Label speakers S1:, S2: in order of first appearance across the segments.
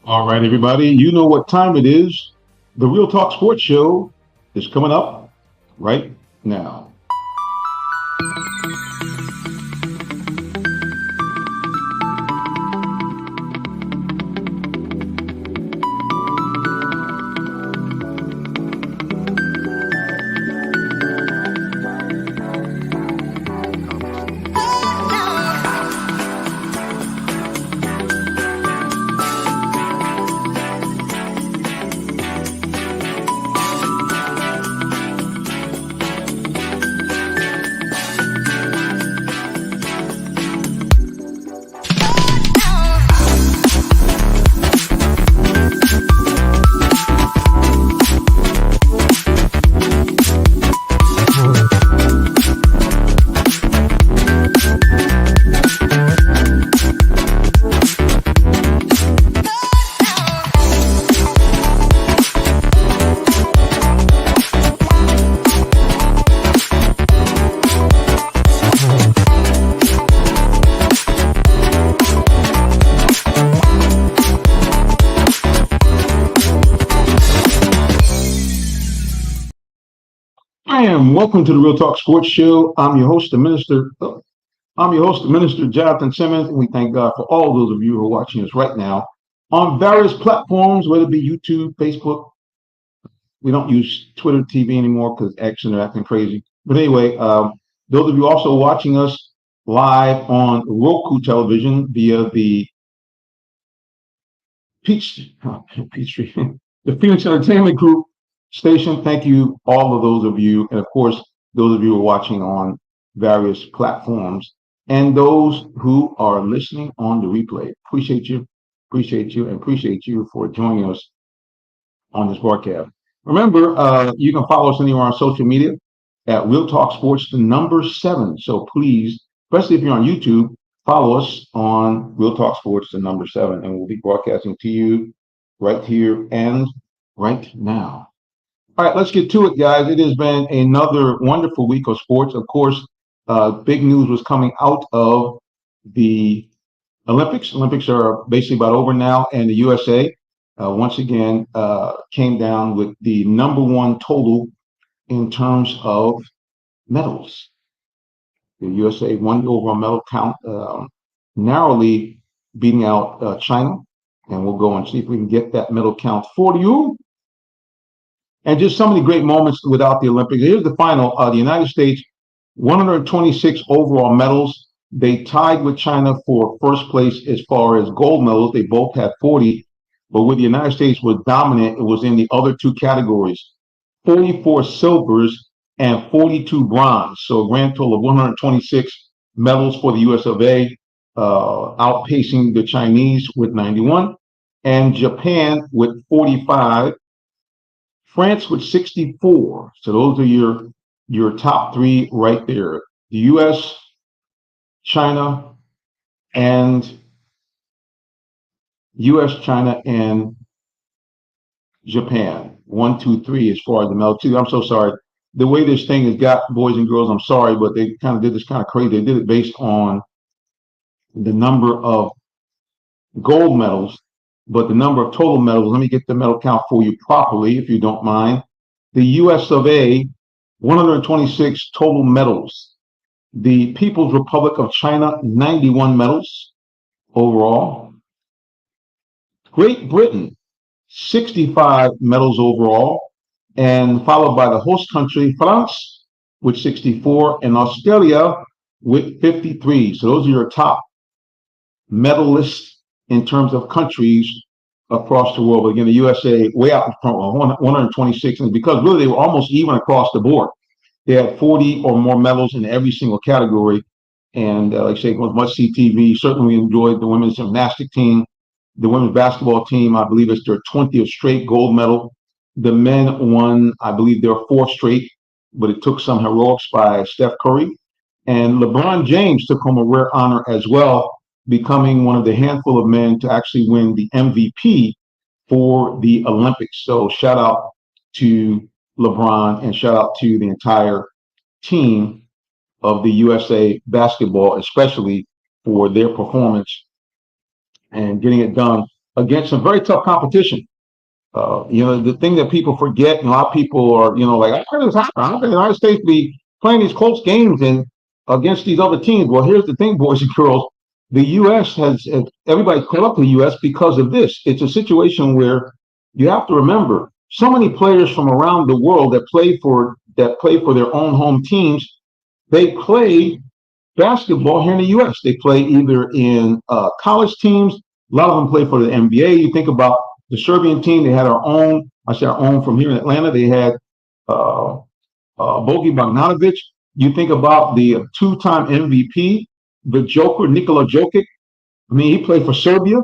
S1: All right, everybody, you know what time it is. The Real Talk Sports Show is coming up right now. And welcome to the Real Talk Sports Show. I'm your host, the Minister. I'm your host, the Minister Jonathan Simmons, and we thank God for all those of you who are watching us right now on various platforms, whether it be YouTube, Facebook. We don't use Twitter TV anymore because X and they're acting crazy. But anyway, those of you also watching us live on Roku television via the Peachtree, the Phoenix Entertainment Group station. Thank you, all of those of you, and of course, those of you who are watching on various platforms, and those who are listening on the replay. And appreciate you for joining us on this broadcast. Remember, you can follow us anywhere on social media at Real Talk Sports, the number 7. So please, especially if you're on YouTube, follow us on Real Talk Sports, the number 7, and we'll be broadcasting to you right here and right now. All right, let's get to it, guys. It has been another wonderful week of sports. Of course, big news was coming out of the Olympics. Olympics are basically about over now, and the USA once again came down with the number one total in terms of medals. The USA won the overall medal count, narrowly beating out China. And we'll go and see if we can get that medal count for you. And just so many great moments without the Olympics. Here's the final. The United States, 126 overall medals. They tied with China for first place as far as gold medals. They both had 40. But where the United States was dominant, it was in the other two categories, 44 silvers and 42 bronze. So a grand total of 126 medals for the US of A, outpacing the Chinese with 91, and Japan with 45, France with 64. So those are your top three right there. The US, China, and China, and Japan. 1, 2, 3 as far as the medal. Two, I'm so sorry. The way this thing has got, boys and girls, I'm sorry, but they kind of did this kind of crazy. They did it based on the number of gold medals, but the number of total medals. Let me get the medal count for you properly, if you don't mind. The US of A, 126 total medals. The People's Republic of China, 91 medals overall. Great Britain, 65 medals overall, and followed by the host country, France, with 64, and Australia with 53. So those are your top medalists in terms of countries across the world. But again, the USA way out in front, 126, and because really they were almost even across the board. They had 40 or more medals in every single category. And like I say, it was must-see TV. Certainly we enjoyed the women's gymnastic team. The women's basketball team, I believe it's their 20th straight gold medal. The men won, I believe, their 4th straight, but it took some heroics by Steph Curry. And LeBron James took home a rare honor as well, becoming one of the handful of men to actually win the MVP for the Olympics. So shout out to LeBron and shout out to the entire team of the USA basketball, especially for their performance and getting it done against some very tough competition. The thing that people forget, and a lot of people are, like, how does this happen? How can the United States be playing these close games and against these other teams? Well, here's the thing, boys and girls. The U.S. everybody's caught up to the U.S. because of this. It's a situation where you have to remember so many players from around the world that play for their own home teams. They play basketball here in the U.S. They play either in college teams. A lot of them play for the NBA. You think about the Serbian team. They had our own. I say our own from here in Atlanta. They had Bogi Bogdanovic. You think about the two-time MVP, the Joker, Nikola Jokic. I mean, he played for Serbia.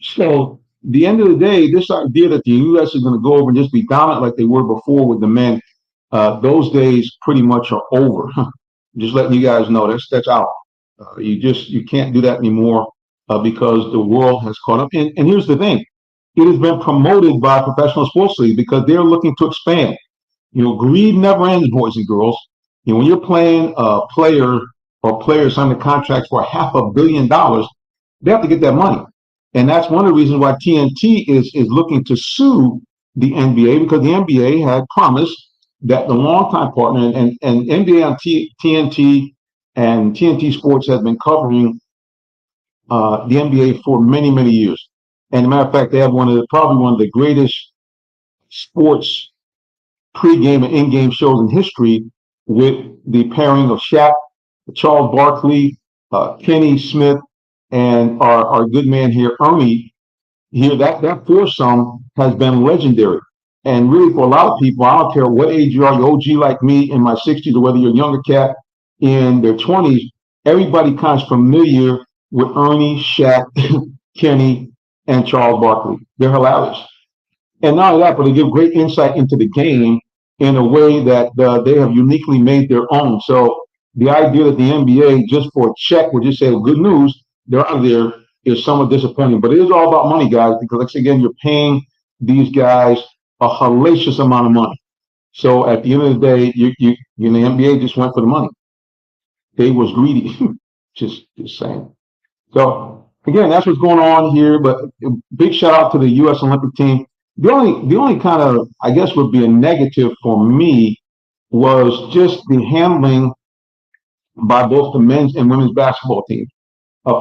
S1: So, at the end of the day, this idea that the U.S. is going to go over and just be dominant like they were before with the men, those days pretty much are over. Just letting you guys know that's out. You can't do that anymore because the world has caught up. And here's the thing: it has been promoted by professional sports leagues because they're looking to expand. Greed never ends, boys and girls. When you're playing a player or players under contracts for $500 million, they have to get that money. And that's one of the reasons why TNT is looking to sue the NBA, because the NBA had promised that the longtime partner and NBA on TNT and TNT Sports has been covering the NBA for many, many years. And as a matter of fact, they have probably one of the greatest sports pre-game and in-game shows in history, with the pairing of Shaq, Charles Barkley, Kenny Smith, and our good man here, Ernie. Here, that foursome has been legendary. And really, for a lot of people, I don't care what age you are, you're OG like me in my 60s, or whether you're a younger cat in their 20s, everybody kind of familiar with Ernie, Shaq, Kenny, and Charles Barkley. They're hilarious. And not only that, but they give great insight into the game in a way that they have uniquely made their own. So the idea that the NBA, just for a check, would just say, well, good news, they're out of there, is somewhat disappointing. But it is all about money, guys, because, again, you're paying these guys a hellacious amount of money. So at the end of the day, the NBA just went for the money. They was greedy, just saying. So again, that's what's going on here. But big shout out to the U.S. Olympic team. The only kind of, I guess, would be a negative for me was just the handling by both the men's and women's basketball teams.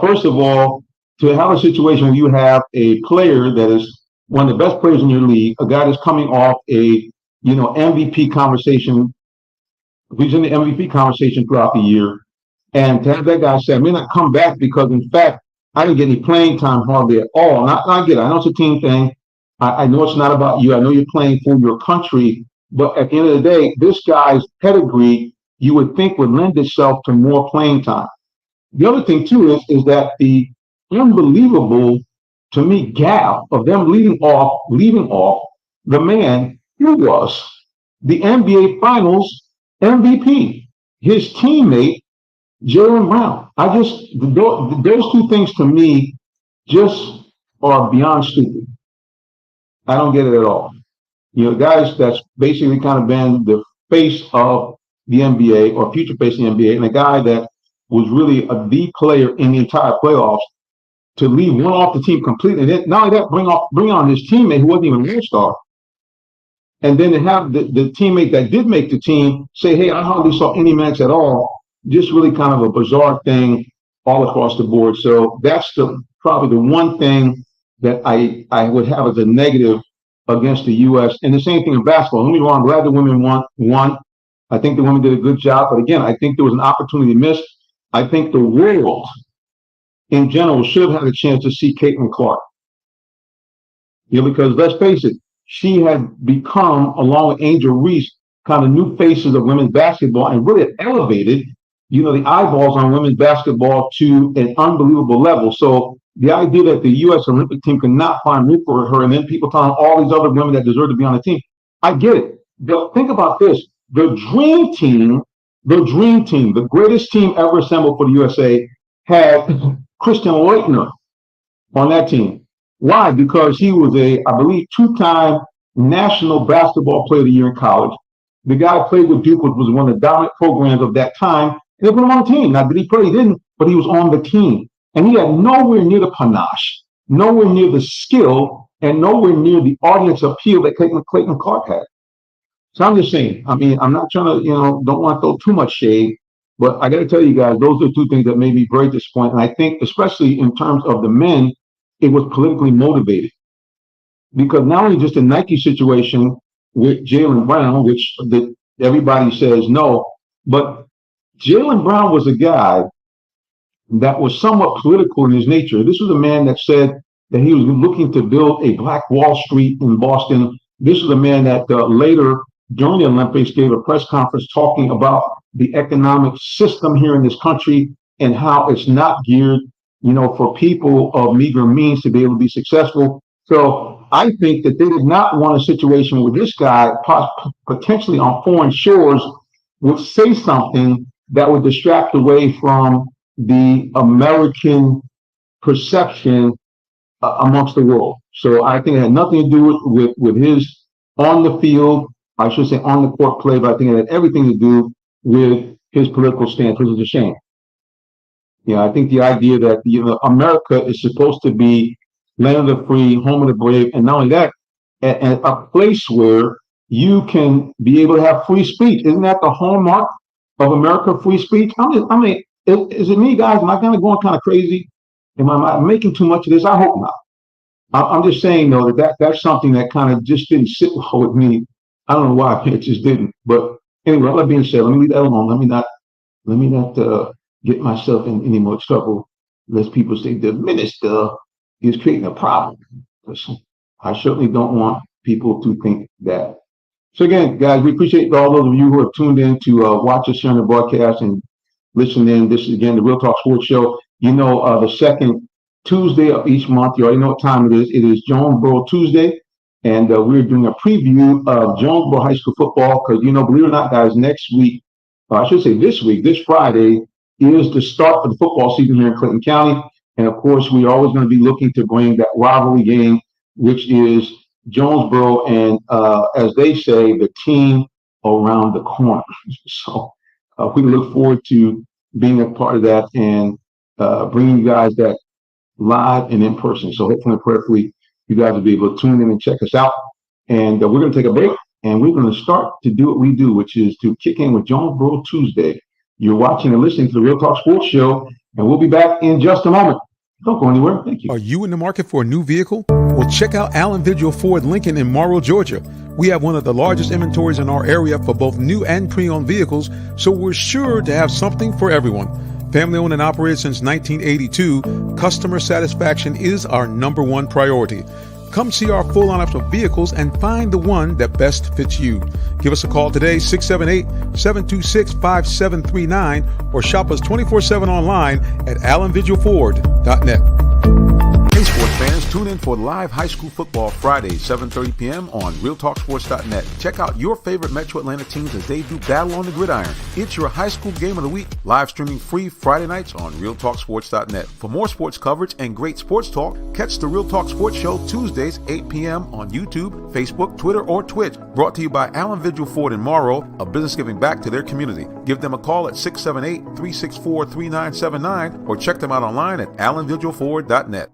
S1: First of all, to have a situation where you have a player that is one of the best players in your league, a guy that's coming off a MVP conversation, he's in the MVP conversation throughout the year, and to have that guy say, I may not come back because, in fact, I didn't get any playing time hardly at all. And I get it. I know it's a team thing. I know it's not about you. I know you're playing for your country. But at the end of the day, this guy's pedigree, you would think, would lend itself to more playing time. The other thing, too, is that the unbelievable, to me, gap of them leaving off the man who was the NBA Finals MVP, his teammate, Jaylen Brown. Those two things to me just are beyond stupid. I don't get it at all. Guys that's basically kind of been the face of the NBA, or future face of the NBA, and a guy that was really the player in the entire playoffs, to leave one off the team completely. And then, not only that, bring on his teammate who wasn't even an all-star. And then to have the teammate that did make the team say, hey, I hardly saw any minutes at all. Just really kind of a bizarre thing all across the board. So that's probably the one thing that I would have as a negative against the U.S. And the same thing in basketball. Don't get me wrong, I'm glad the women won. I think the women did a good job. But again, I think there was an opportunity missed. I think the world in general should have had a chance to see Caitlin Clark. Because let's face it, she had become, along with Angel Reese, kind of new faces of women's basketball, and really elevated, the eyeballs on women's basketball to an unbelievable level. So the idea that the U.S. Olympic team could not find room for her, and then people telling all these other women that deserve to be on the team, I get it. But think about this. The dream team, the greatest team ever assembled for the USA, had Christian Leitner on that team. Why? Because he was I believe, two-time National Basketball Player of the Year in college. The guy played with Duke, which was one of the dominant programs of that time. And they put him on the team. Now, did he play? He didn't, but he was on the team. And he had nowhere near the panache nowhere near the skill and nowhere near the audience appeal that Clayton Clark had. So I'm just saying, I mean, I'm not trying to, don't want to throw too much shade, but I got to tell you guys, those are two things that made me very disappointed. And I think, especially in terms of the men, it was politically motivated because not only just the Nike situation with Jaylen Brown, which everybody says no, but Jaylen Brown was a guy that was somewhat political in his nature. This was a man that said that he was looking to build a Black Wall Street in Boston. This was a man that later, during the Olympics, gave a press conference talking about the economic system here in this country and how it's not geared, for people of meager means to be able to be successful. So I think that they did not want a situation where this guy, potentially on foreign shores, would say something that would distract away from the American perception amongst the world. So I think it had nothing to do with his on the field, I should say on the court play, but I think it had everything to do with his political stance, which is a shame. I think the idea that America is supposed to be land of the free, home of the brave, and not only that, and a place where you can be able to have free speech. Isn't that the hallmark of America, free speech? Is it me, guys? Am I kind of going kind of crazy? Am I making too much of this? I hope not. I'm just saying, though, that's something that kind of just didn't sit well with me. I don't know why it just didn't. But anyway, all that being said, let me leave that alone. Let me not get myself in any more trouble. Lest people say the minister is creating a problem. Listen, I certainly don't want people to think that. So again, guys, we appreciate all those of you who have tuned in to watch us here on the broadcast and listen in. This is, again, the Real Talk Sports Show. The second Tuesday of each month. You already know what time it is. It is Jonesboro Tuesday. And we're doing a preview of Jonesboro High School football because, believe it or not, guys, next week, I should say this week, this Friday, is the start of the football season here in Clinton County. And, of course, we're always going to be looking to bring that rivalry game, which is Jonesboro and, as they say, the team around the corner. So we look forward to being a part of that and bringing you guys that live and in person. So hopefully and prayerfully, you guys will be able to tune in and check us out. And we're going to take a break, and we're going to start to do what we do, which is to kick in with Jonesboro Tuesday. You're watching and listening to the Real Talk Sports Show, and we'll be back in just a moment. Don't go anywhere. Thank you.
S2: Are you in the market for a new vehicle? Well, check out Allen Vigil Ford Lincoln in Morrow, Georgia. We have one of the largest inventories in our area for both new and pre-owned vehicles, so we're sure to have something for everyone. Family owned and operated since 1982, customer satisfaction is our number one priority. Come see our full lineup of vehicles and find the one that best fits you. Give us a call today, 678-726-5739, or shop us 24/7 online at allenvigilford.net. Hey, sports fans, tune in for live high school football Fridays, 7:30 p.m. on RealTalkSports.net. Check out your favorite Metro Atlanta teams as they do battle on the gridiron. It's your high school game of the week, live streaming free Friday nights on RealTalkSports.net. For more sports coverage and great sports talk, catch the Real Talk Sports Show Tuesdays, 8 p.m. on YouTube, Facebook, Twitter, or Twitch. Brought to you by Allen Vigil Ford in Morrow, a business giving back to their community. Give them a call at 678-364-3979 or check them out online at allenvigilford.net.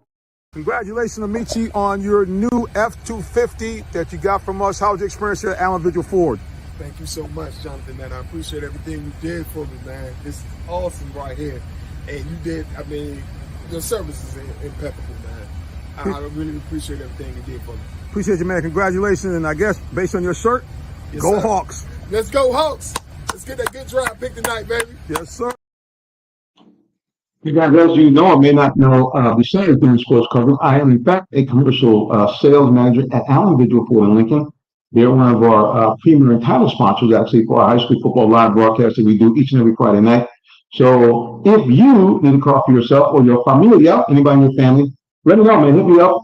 S3: Congratulations, Amici, on your new F-250 that you got from us. How was your experience here at Allen Vigil Ford?
S4: Thank you so much, Jonathan, man. I appreciate everything you did for me, man. This is awesome right here. And you did, your service is impeccable, man. I really appreciate everything you did for me.
S3: Appreciate you, man. Congratulations. And I guess, based on your shirt, yes, go sir. Hawks.
S4: Let's go, Hawks. Let's get that good draft pick tonight, baby.
S3: Yes, sir.
S1: You guys, as you know or may not know, besides doing sports coverage, I am in fact a commercial sales manager at Allen Vigil Ford in Lincoln. They're one of our premier and title sponsors, actually, for our high school football live broadcast that we do each and every Friday night. So if you need a call for yourself or your familia, anybody in your family, let me know, man. Hit me up.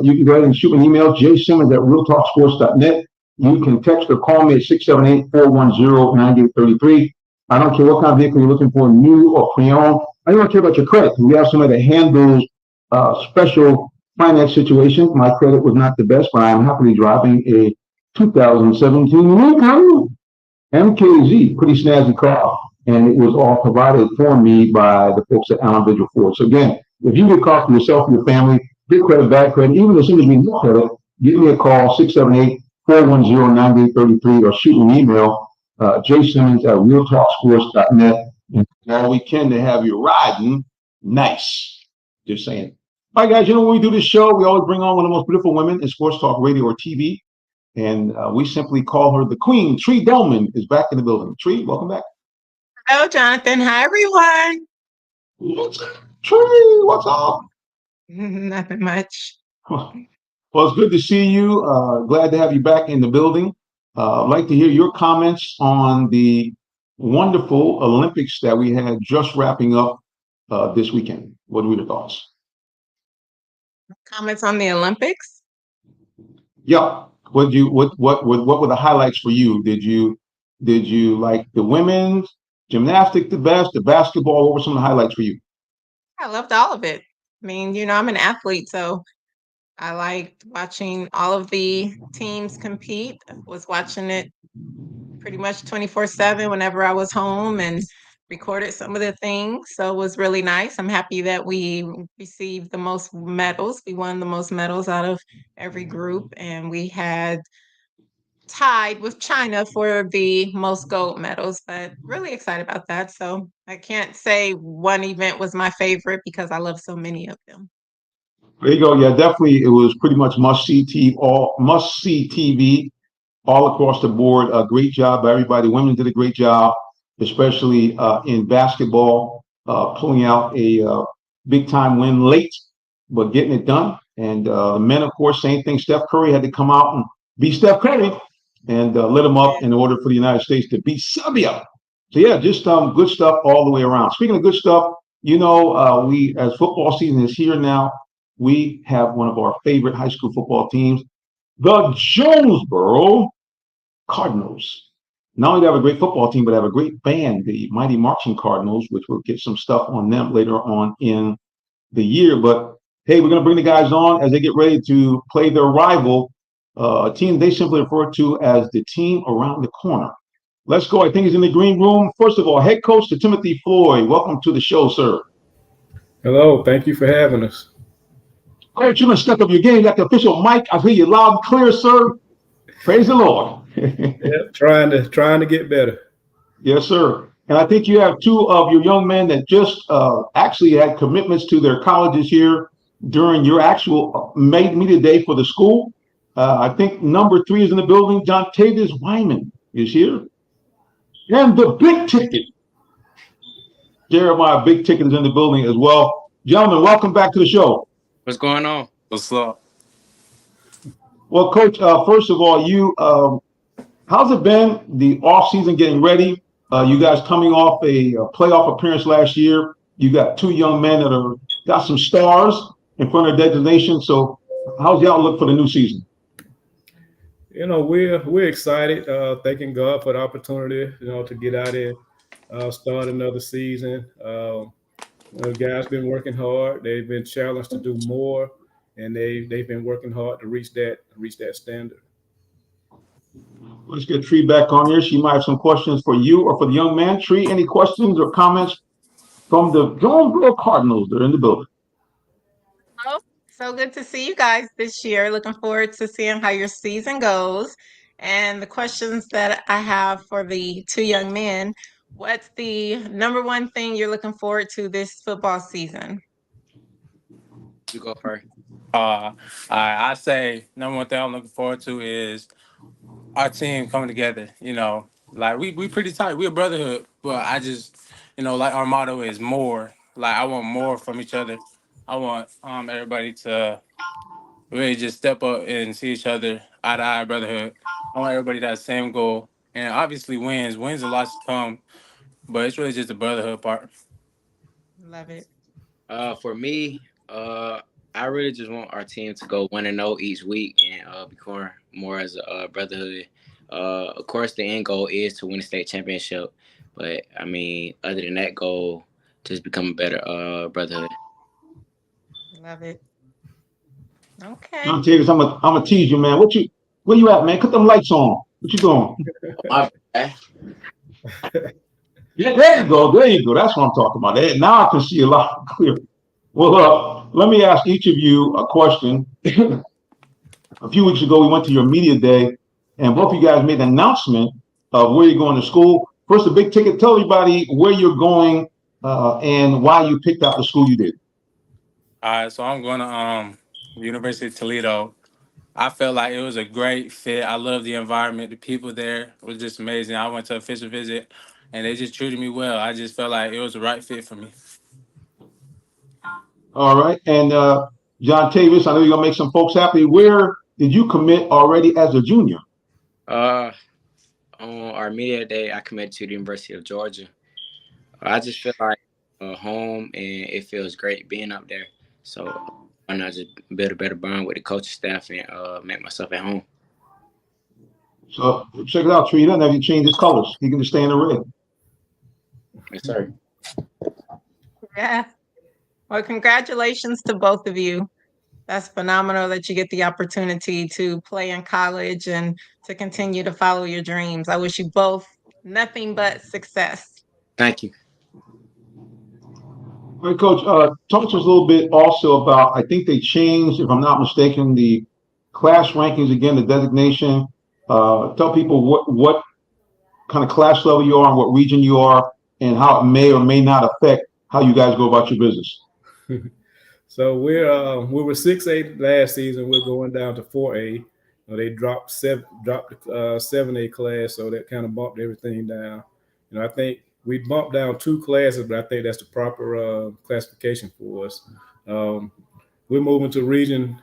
S1: You can go ahead and shoot me an email, jsimmons@realtalksports.net. You can text or call me at 678-410-9833. I don't care what kind of vehicle you're looking for, new or pre-owned. I don't care about your credit. We have somebody that handles special finance situations. My credit was not the best, but I am happily driving a 2017 Lincoln MKZ, pretty snazzy car, and it was all provided for me by the folks at Allen Vigil Ford. So again, if you get a car for yourself or your family, Big credit, bad credit, even as soon as we no credit, give me a call, 678-410-9833, or shoot me an email, jsimmons@realtalksports.net. All we can to have you riding nice. Just saying. All right, guys, you know, when we do this show, we always bring on one of the most beautiful women in sports talk radio or TV. And we simply call her the Queen. Tree Dolman is back in the building. Tree, welcome back.
S5: Hello, Jonathan. Hi, everyone.
S1: What's up? Tree, what's up?
S5: Nothing much.
S1: Well, it's good to see you. Glad to have you back in the building. I'd like to hear your comments on the wonderful Olympics that we had just wrapping up this weekend. What are your thoughts?
S5: Comments on the Olympics?
S1: Yeah. What were the highlights for you? Did you like the women's gymnastics the best, the basketball? What were some of the highlights for you?
S5: I loved all of it. I mean, I'm an athlete, so I liked watching all of the teams compete. I was watching it pretty much 24/7 whenever I was home and recorded some of the things. So it was really nice. I'm happy that we received the most medals. We won the most medals out of every group, and we had tied with China for the most gold medals, but really excited about that. So I can't say one event was my favorite because I love so many of them.
S1: There you go. Yeah, definitely. It was pretty much must see TV all across the board. A great job by everybody. Women did a great job, especially in basketball, pulling out a big time win late, but getting it done. And the men, of course, same thing. Steph Curry had to come out and be Steph Curry and lit them up in order for the United States to beat Serbia. So yeah, just good stuff all the way around. Speaking of good stuff, we as football season is here now, we have one of our favorite high school football teams, the Jonesboro Cardinals. Not only do they have a great football team, but they have a great band, the Mighty Marching Cardinals, which we'll get some stuff on them later on in the year. But hey, we're going to bring the guys on as they get ready to play their rival, a team they simply refer to as the team around the corner. Let's go. I think he's in the green room. First of all, head coach to Timothy Floyd. Welcome to the show, sir.
S6: Hello. Thank you for having us.
S1: Coach, you're going to step up your game. You got the official mic. I hear you loud and clear, sir. Praise the Lord.
S6: Yeah, trying to get better.
S1: Yes, sir. And I think you have two of your young men that just actually had commitments to their colleges here during your actual media day for the school. I think number 3 is in the building. John Tavis Wyman is here. And the big ticket, Jeremiah Big Ticket, is in the building as well. Gentlemen, welcome back to the show.
S7: What's going on? What's up?
S1: Well, Coach, first of all, how's it been, the offseason getting ready? You guys coming off a playoff appearance last year. You got 2 young men that got some stars in front of their destination. So how's the outlook for the new season?
S6: We're excited, thanking God for the opportunity, to get out and start another season. The guys been working hard. They've been challenged to do more, and they've been working hard to reach that standard.
S1: Let's get Tree back on here. She might have some questions for you or for the young man. Tree, any questions or comments from the Jonesboro Cardinals that are in the building?
S5: Oh, so good to see you guys this year. Looking forward to seeing how your season goes. And the questions that I have for the 2 young men, what's the number one thing you're looking forward to this football season?
S7: You go first. I say number one thing I'm looking forward to is our team coming together. Like we pretty tight. We're a brotherhood, but I just, like our motto is more. Like I want more from each other. I want everybody to really just step up and see each other eye to eye, brotherhood. I want everybody to have the same goal, and obviously wins a lot to come, but it's really just the brotherhood part.
S5: Love it.
S8: For me, I really just want our team to go 1-0 each week and become more as a brotherhood. Of course, the end goal is to win a state championship, but I mean, other than that goal, just become a better brotherhood.
S5: Love it. Okay.
S1: I'm gonna tease you, man. Where you at, man? Cut them lights on. What you doing? Yeah, there you go. There you go. That's what I'm talking about. Now I can see a lot clear. Well, let me ask each of you a question. A few weeks ago, we went to your media day, and both of you guys made an announcement of where you're going to school. First, a big ticket. Tell everybody where you're going and why you picked out the school you did.
S7: All right, so I'm going to University of Toledo. I felt like it was a great fit. I love the environment. The people there was just amazing. I went to a official visit, and they just treated me well. I just felt like it was the right fit for me.
S1: All right. And John Tavis, I know you're going to make some folks happy. Where did you commit already as a junior?
S8: Uh, on our media day, I committed to the University of Georgia. I just feel like home, and it feels great being up there. So why not just build a better bond with the coaching staff and make myself at home?
S1: So check it out, Tree. He doesn't have to change his colors. He can just stay in the red.
S8: Yes, sir.
S5: Yeah. Well, congratulations to both of you. That's phenomenal that you get the opportunity to play in college and to continue to follow your dreams. I wish you both nothing but success.
S8: Thank you.
S1: All right, Coach, talk to us a little bit also about, I think they changed, if I'm not mistaken, the class rankings again, the designation. Tell people what kind of class level you are and what region you are and how it may or may not affect how you guys go about your business.
S6: So we were 6A last season. We're going down to 4A. They dropped the 7A class, so that kind of bumped everything down. I think we bumped down 2 classes, but I think that's the proper classification for us. We're moving to Region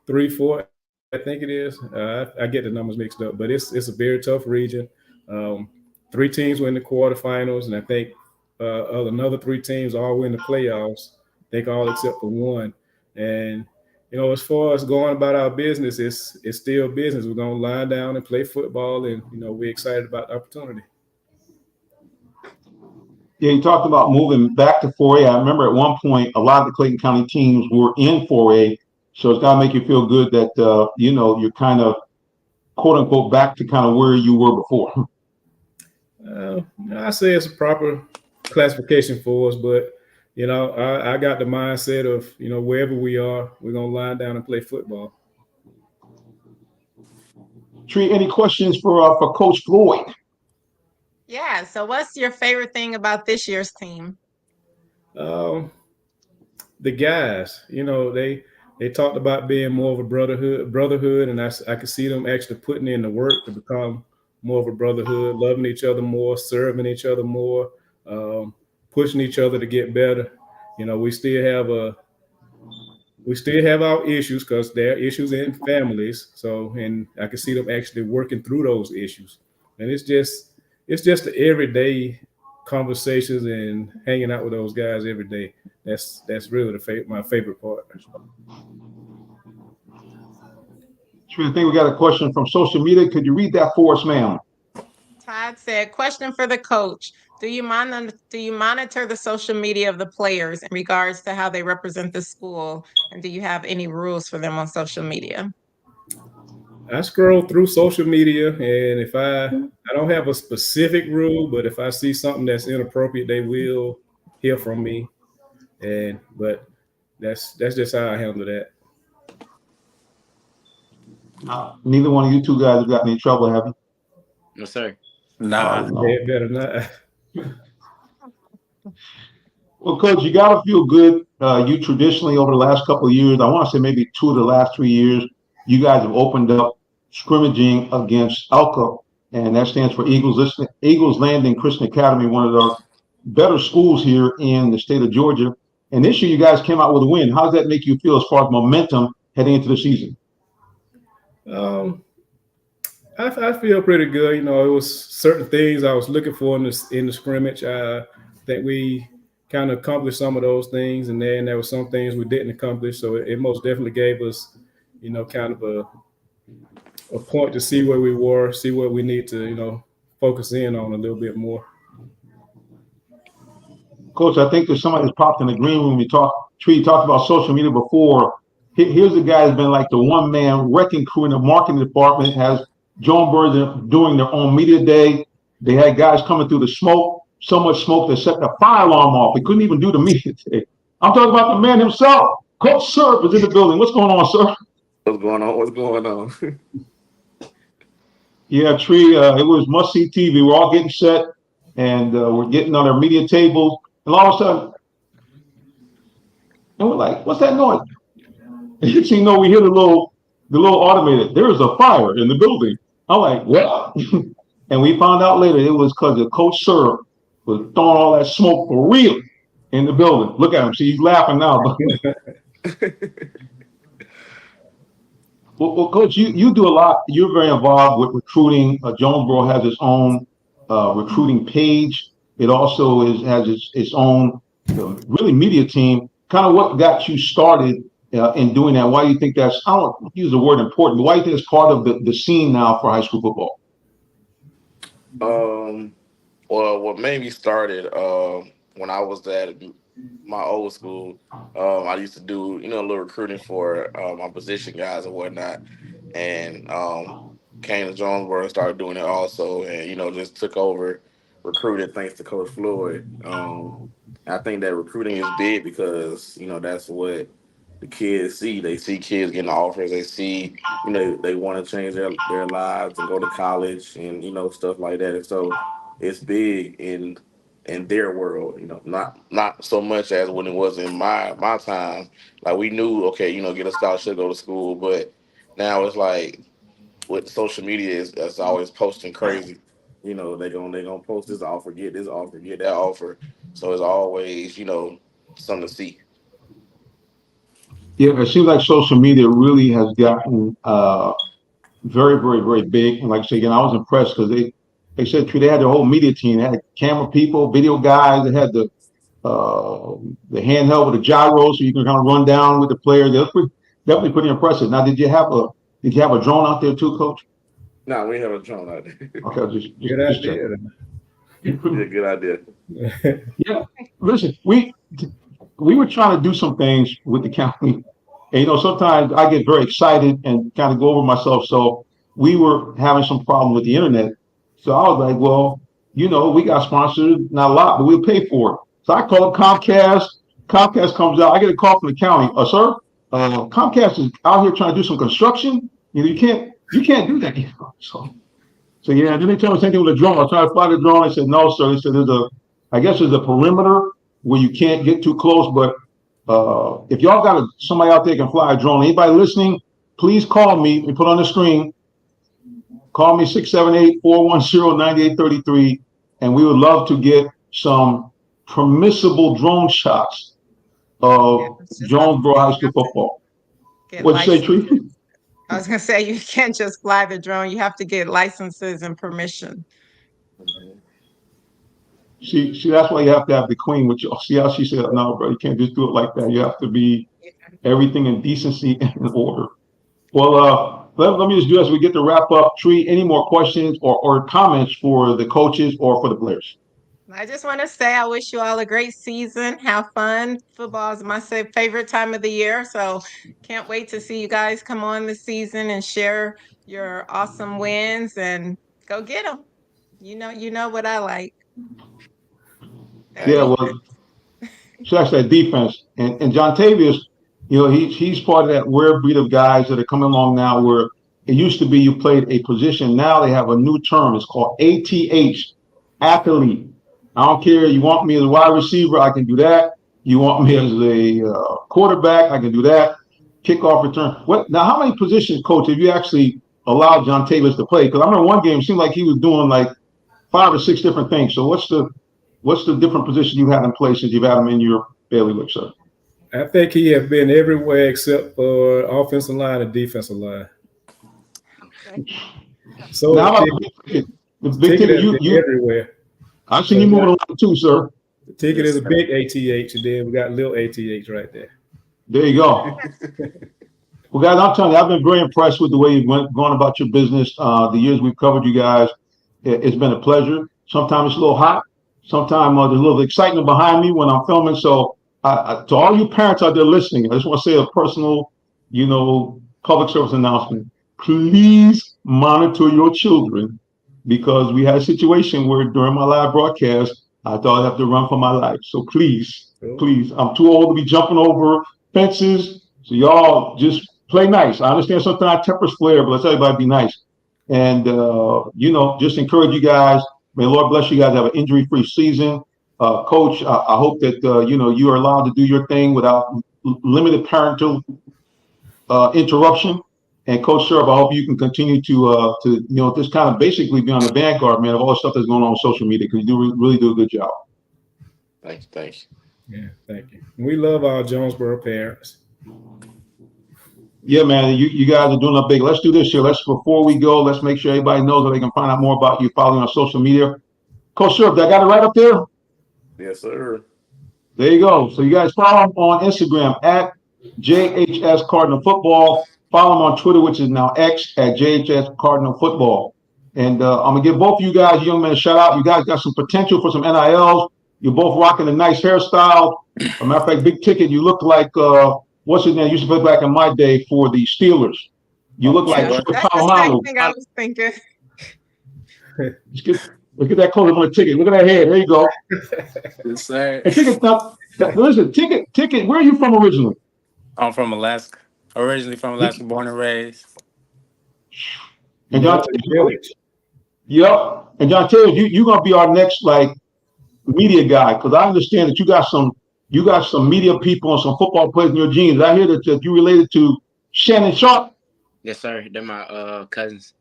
S6: 3, 4, I think it is. I get the numbers mixed up, but it's a very tough region. 3 teams were in the quarterfinals, and I think another 3 teams all win the playoffs. I think all except for one. And as far as going about our business, it's still business. We're gonna lie down and play football, and we're excited about the opportunity.
S1: Yeah, you talked about moving back to 4A. I remember at one point a lot of the Clayton County teams were in 4A, so it's got to make you feel good that you're kind of quote unquote back to kind of where you were before.
S6: I say it's a proper classification for us, but I got the mindset of wherever we are, we're gonna lie down and play football.
S1: Tree, any questions for Coach Floyd?
S5: Yeah. So what's your favorite thing about this year's team?
S6: The guys, they talked about being more of a brotherhood, and I could see them actually putting in the work to become more of a brotherhood, loving each other more, serving each other more, pushing each other to get better. We still have our issues because there are issues in families. And I can see them actually working through those issues. And it's just the everyday conversations and hanging out with those guys every day. That's really my favorite part.
S1: Tree, I think we got a question from social media. Could you read that for us, ma'am?
S5: Todd said, question for the coach. Do you monitor the social media of the players in regards to how they represent the school? And do you have any rules for them on social media?
S6: I scroll through social media, and if I don't have a specific rule, but if I see something that's inappropriate, they will hear from me. But that's just how I handle that.
S1: Neither one of you 2 guys have gotten in trouble, have you?
S8: No, sir.
S7: Nah.
S6: They better not.
S1: Well, Coach, you got to feel good. You traditionally, over the last couple of years, I want to say maybe 2 of the last 3 years, you guys have opened up scrimmaging against Elka, and that stands for Eagles Landing Christian Academy, one of the better schools here in the state of Georgia. And this year, you guys came out with a win. How does that make you feel as far as momentum heading into the season?
S6: I feel pretty good. It was certain things I was looking for in the scrimmage. I think we kind of accomplished some of those things, and then there were some things we didn't accomplish. So it most definitely gave us, kind of a point to see where we were, see what we need to, focus in on a little bit more.
S1: Coach, I think there's somebody that's popped in the green room. Tree talked about social media before. Here's a guy that's been like the one-man wrecking crew in the marketing department, has Jonesboro doing their own media day. They had guys coming through the smoke, so much smoke that set the fire alarm off. They couldn't even do the media day. I'm talking about the man himself. Coach Surf is in the building. What's going on, sir?
S9: What's going on? What's going on?
S1: Yeah, Tree, it was must-see TV. We're all getting set, and we're getting on our media tables. And all of a sudden, and we're like, what's that noise? And you see, we hear the little automated, there is a fire in the building. I'm like, what? And we found out later it was because the Coach Surf was throwing all that smoke for real in the building. Look at him. See, he's laughing now. Well, Coach, you do a lot. You're very involved with recruiting. Jonesboro has its own recruiting page. It also has its own really media team. Kind of what got you started in doing that? Why do you think that's, I don't use the word important, but why do you think it's part of the scene now for high school football?
S9: Well, what made me started when I was at my old school. I used to do a little recruiting for my position guys and whatnot, and came to Jonesboro and started doing it also, and just took over recruiting thanks to Coach Floyd. I think that recruiting is big because that's what the kids see. They see kids getting offers. They see they want to change their lives and go to college and stuff like that. And so it's big in their world. Not so much as when it was in my time. Like we knew, okay, get a scholarship, go to school, but now it's like with social media is that's always posting crazy. They gonna post this offer, get this offer, get that offer. So it's always something to see.
S1: Yeah, it seems like social media really has gotten very, very, very big. And like I say again, I was impressed because they said they had their whole media team. They had camera people, video guys. They had the handheld with the gyro, so you can kind of run down with the players. Definitely pretty impressive. Now, did you have a drone out there too, Coach?
S9: No, we have a drone out there.
S1: Okay,
S6: Good idea.
S9: Yeah, good idea.
S1: Yeah, listen, we were trying to do some things with the county. And sometimes I get very excited and kind of go over myself. So we were having some problem with the internet. So I was like, well, we got sponsored, not a lot, but we'll pay for it. So I call Comcast. Comcast comes out. I get a call from the county. Sir, Comcast is out here trying to do some construction. You can't do that. So yeah, then they tell me the same thing with the drone. I tried to fly the drone. They said, no, sir. They said I guess there's a perimeter where you can't get too close, but if y'all got somebody out there can fly a drone, anybody listening, please call me. We put on the screen. Call me 678-410-9833, and we would love to get some permissible drone shots of Jonesboro High School football. What'd you say, Tree?
S5: I was gonna say you can't just fly the drone. You have to get licenses and permission.
S1: See, that's why you have to have the queen with you. See how she said, no, bro, you can't just do it like that. You have to be everything in decency and in order. Well, let me just do as we get to wrap up. Tree, any more questions or comments for the coaches or for the players?
S5: I just want to say I wish you all a great season. Have fun. Football is my favorite time of the year. So can't wait to see you guys come on this season and share your awesome wins and go get them. You know what I like.
S1: Yeah, well, so that's that defense. And John Tavius, he's part of that rare breed of guys that are coming along now where it used to be you played a position. Now they have a new term. It's called ATH, athlete. I don't care. You want me as a wide receiver, I can do that. You want me as a quarterback, I can do that. Kickoff return. Now, how many positions, Coach, have you actually allowed John Tavius to play? Because I remember one game, it seemed like he was doing like 5 or 6 different things. So what's the different position you had in place since you've had him in your bailiwick, sir?
S6: I think he has been everywhere except for offensive line and defensive line.
S5: Okay.
S1: So now the big ticket, you
S6: everywhere.
S1: I've seen you moving around too, sir.
S6: The ticket is a big ATH, and then we got little ATH right there.
S1: There you go. Well, guys, I'm telling you, I've been very impressed with the way you've gone about your business. The years we've covered you guys, it's been a pleasure. Sometimes it's a little hot. Sometimes there's a little excitement behind me when I'm filming. So to all you parents out there listening, I just want to say a personal, public service announcement. Please monitor your children, because we had a situation where during my live broadcast, I thought I'd have to run for my life. So please
S6: Cool.
S1: Please, I'm too old to be jumping over fences. So y'all just play nice. I understand sometimes tempers flare, but let's everybody be nice. And just encourage you guys. May the Lord bless you guys. Have an injury-free season. Coach, I hope that you are allowed to do your thing without limited parental interruption. And Coach Sherb, I hope you can continue to just kind of basically be on the vanguard, man, of all the stuff that's going on social media, because you really do a good job.
S9: Thank you.
S6: Yeah, thank you. We love our Jonesboro parents.
S1: Yeah, man, you guys are doing a big. Let's do this here. Before we go, let's make sure everybody knows that they can find out more about you following on social media. Coach Sherb, I got it right up there.
S9: Yes, sir.
S1: There you go. So you guys follow him on Instagram at JHS Cardinal Football. Follow him on Twitter, which is now X at JHS Cardinal Football. And I'm gonna give both of you guys, young men, a shout out. You guys got some potential for some NILs. You're both rocking a nice hairstyle. As a matter of fact, Big Ticket, you look like what's his name? Used to play back in my day for the Steelers. You look like
S5: Yeah,
S1: Troy
S5: that's the same
S1: Polamalu.
S5: thing I was thinking.
S1: Look at that close up on the ticket. Look at that head. There you go.
S7: Yes, sir.
S1: And Ticket, now, listen, Ticket. Where are you from originally?
S7: I'm from Alaska. Originally from Alaska, born and raised.
S1: And John,
S6: North Village.
S1: yep. And John Taylor, you're gonna be our next media guy, because I understand that you got some media people and some football players in your genes. I hear that you related to Shannon Sharp.
S8: Yes, sir. They're my cousins.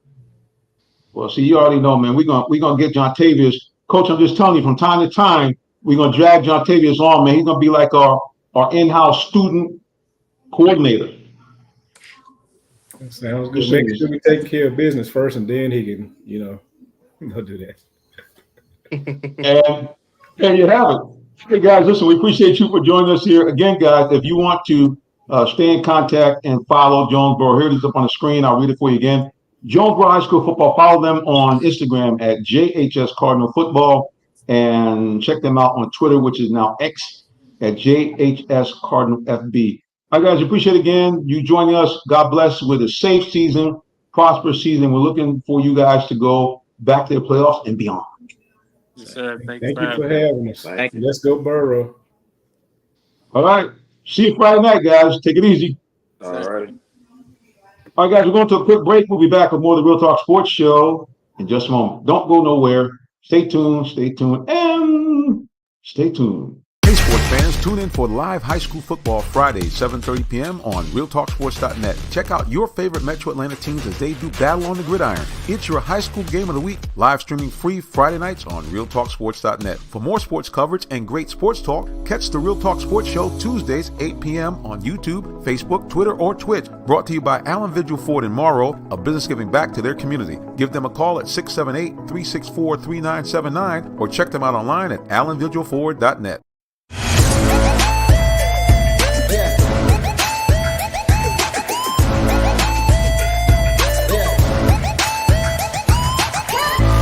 S1: Well, see, you already know, man. We're gonna get John Tavius. Coach, I'm just telling you, from time to time, we're gonna drag John Tavius on, man. He's gonna be like our in-house student coordinator.
S6: That sounds good. Make sure we take care of business first, and then he can, go do that.
S1: And there you have it. Hey, guys, listen, we appreciate you for joining us here. Again, guys, if you want to stay in contact and follow Jonesboro, here it is up on the screen. I'll read it for you again. Jonesboro High School Football. Follow them on Instagram at JHS Cardinal Football, and check them out on Twitter, which is now X, at JHS Cardinal FB. All right, guys, appreciate again you joining us. God bless with a safe season, prosperous season. We're looking for you guys to go back to the playoffs and beyond.
S7: Yes, sir. Thank
S6: Thank
S7: you
S6: you for having us.
S8: Thank you.
S6: Let's go Burrow.
S1: All right. See you Friday night, guys. Take it easy.
S9: All right.
S1: All right, guys, we're going to a quick break. We'll be back with more of the Real Talk Sports Show in just a moment. Don't go nowhere. Stay tuned, and stay tuned.
S2: Hey, sports fans, tune in for live high school football Friday, 7:30 p.m. on RealTalkSports.net. Check out your favorite Metro Atlanta teams as they do battle on the gridiron. It's your high school game of the week, live streaming free Friday nights on RealTalkSports.net. For more sports coverage and great sports talk, catch the Real Talk Sports Show Tuesdays, 8 p.m. on YouTube, Facebook, Twitter, or Twitch. Brought to you by Allen Vigil Ford in Morrow, a business giving back to their community. Give them a call at 678-364-3979 or check them out online at AllenVigilFord.net.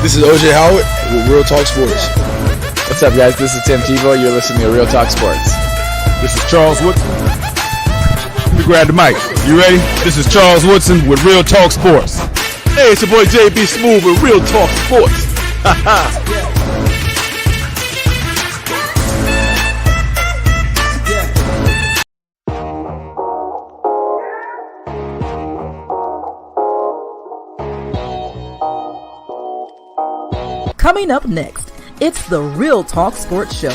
S10: This is OJ Howard with Real Talk Sports.
S11: What's up, guys? This is Tim Tebow. You're listening to Real Talk Sports.
S10: This is Charles Woodson. Let me grab the mic. You ready? This is Charles Woodson with Real Talk Sports. Hey, it's your boy JB Smooth with Real Talk Sports.
S12: Coming up next, it's the Real Talk Sports Show,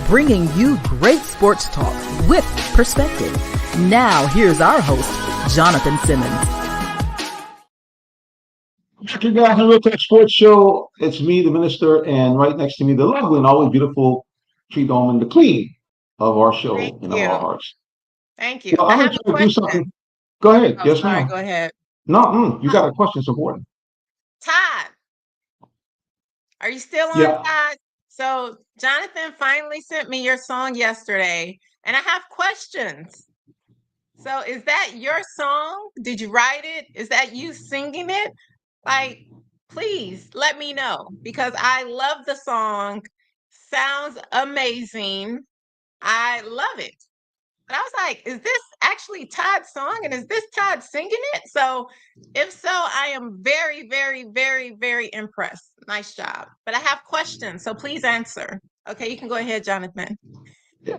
S12: bringing you great sports talk with perspective. Now, here's our host, Jonathan Simmons.
S1: Back you guys on the Real Talk Sports Show. It's me, the minister, and right next to me, the lovely and always beautiful Tree Dolman, the queen of our show and of our hearts.
S5: Thank you.
S1: Well,
S5: I
S1: I'm
S5: have
S1: going
S5: a
S1: to do
S5: question.
S1: something. Go ahead.
S5: Oh,
S1: Yes,
S5: sorry.
S1: ma'am.
S5: Go ahead.
S1: No, you got a question. It's important.
S5: Todd, are you still on,
S1: Yeah.
S5: Todd? So Jonathan finally sent me your song yesterday, and I have questions. So is that your song? Did you write it? Is that you singing it? Like, please let me know, because I love the song. Sounds amazing. I love it. And I was like, is this actually Todd's song? And is this Todd singing it? So if so, I am very, very, very, very impressed. Nice job. But I have questions, so please answer. Okay, you can go ahead, Jonathan.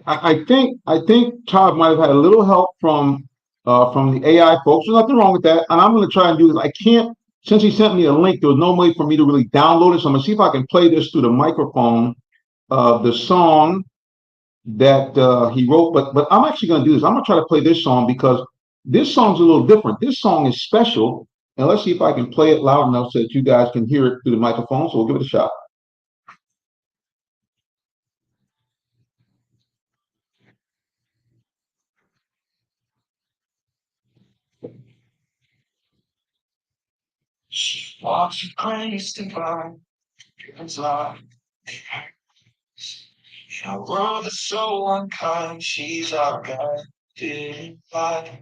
S1: I think Todd might have had a little help from the AI folks. There's nothing wrong with that. And I'm going to try and do this. I can't, since he sent me a link, there was no way for me to really download it. So I'm going to see if I can play this through the microphone, the song that he wrote. But I'm actually going to do this. I'm going to try to play this song because this song's a little different. This song is special. And let's see if I can play it loud enough so that you guys can hear it through the microphone. So we'll give it a shot. She walks with grace divine, gives life. In a world that's so unkind, she's our guiding light.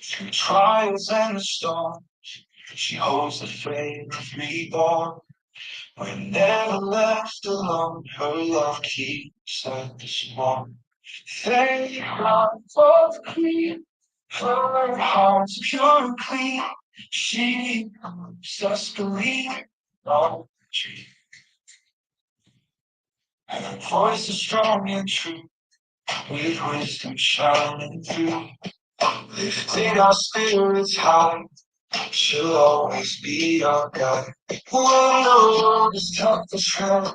S1: Through trials and the storm, she holds the flame of reborn. We're never left alone, her love keeps us warm. Thank God for the queen, her heart's pure and clean. She helps us believe all truth. And her voice is strong and true, with wisdom shining through. Lifting our spirits high, she'll always be our guide. When the road is tough to tread.